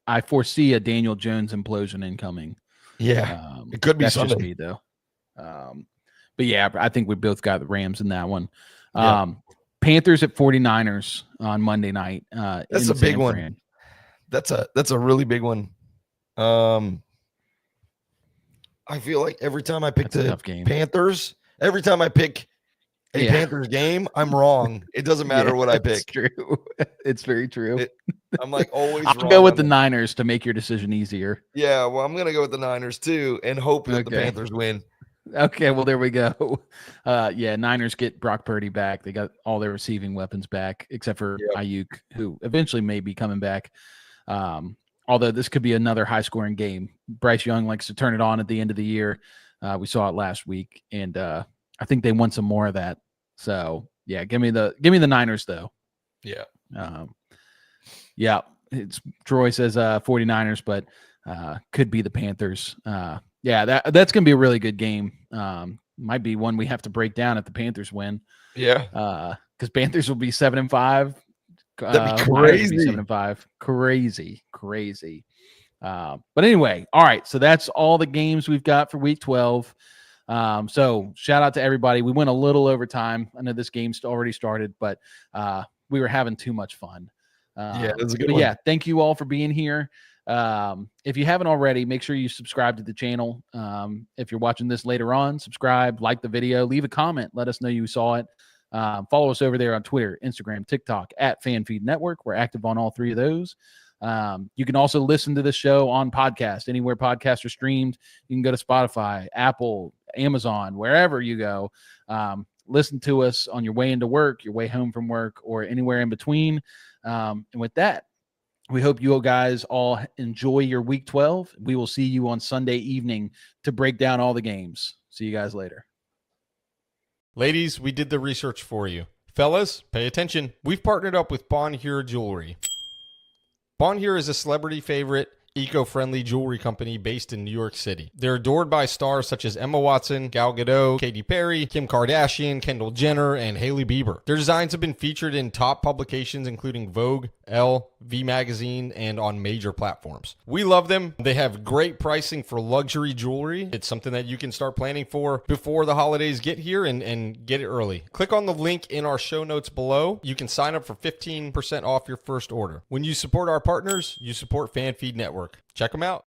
I foresee a Daniel Jones implosion incoming. Yeah, it could be that's Sunday. Just me though. But yeah, I think we both got the Rams in that one. Panthers at 49ers on Monday night. That's a big one. That's a really big one. I feel like every time I pick the Panthers, every time I pick a Panthers game, I'm wrong. It doesn't matter what I pick. It's true. It's very true. I'm like always I'll wrong. go with the Niners to make your decision easier. Yeah, well, I'm gonna go with the Niners too, and hope that the Panthers win. Okay, well, there we go. Niners get Brock Purdy back. They got all their receiving weapons back, except for Ayuk, who eventually may be coming back. Although this could be another high-scoring game. Bryce Young likes to turn it on at the end of the year. We saw it last week, and I think they want some more of that. So, yeah, give me the Niners, though. Yeah. It's Troy says 49ers, but could be the Panthers. That's going to be a really good game. Might be one we have to break down if the Panthers win. Yeah. Because Panthers will be 7-5. That'd be crazy. 7-5. Crazy. But anyway, all right. So that's all the games we've got for week 12. So shout out to everybody. We went a little over time. I know this game's already started, but we were having too much fun. That's a good one. Yeah, thank you all for being here. If you haven't already, make sure you subscribe to the channel. If you're watching this later on, subscribe, like the video, leave a comment. Let us know you saw it. Follow us over there on Twitter, Instagram, TikTok at FanFeed Network. We're active on all three of those. You can also listen to the show on podcast, anywhere podcasts are streamed. You can go to Spotify, Apple, Amazon, wherever you go. Listen to us on your way into work, your way home from work, or anywhere in between. And with that, we hope you guys all enjoy your week 12. We will see you on Sunday evening to break down all the games. See you guys later. Ladies, we did the research for you. Fellas, pay attention. We've partnered up with Bonheur Jewelry. Bonheur is a celebrity favorite, eco-friendly jewelry company based in New York City. They're adored by stars such as Emma Watson, Gal Gadot, Katy Perry, Kim Kardashian, Kendal Jenner, and Hailey Bieber. Their designs have been featured in top publications including Vogue, Elle, V Magazine, and on major platforms. We love them. They have great pricing for luxury jewelry. It's something that you can start planning for before the holidays get here and get it early. Click on the link in our show notes below. You can sign up for 15% off your first order. When you support our partners, you support FanFeed Network. Check them out.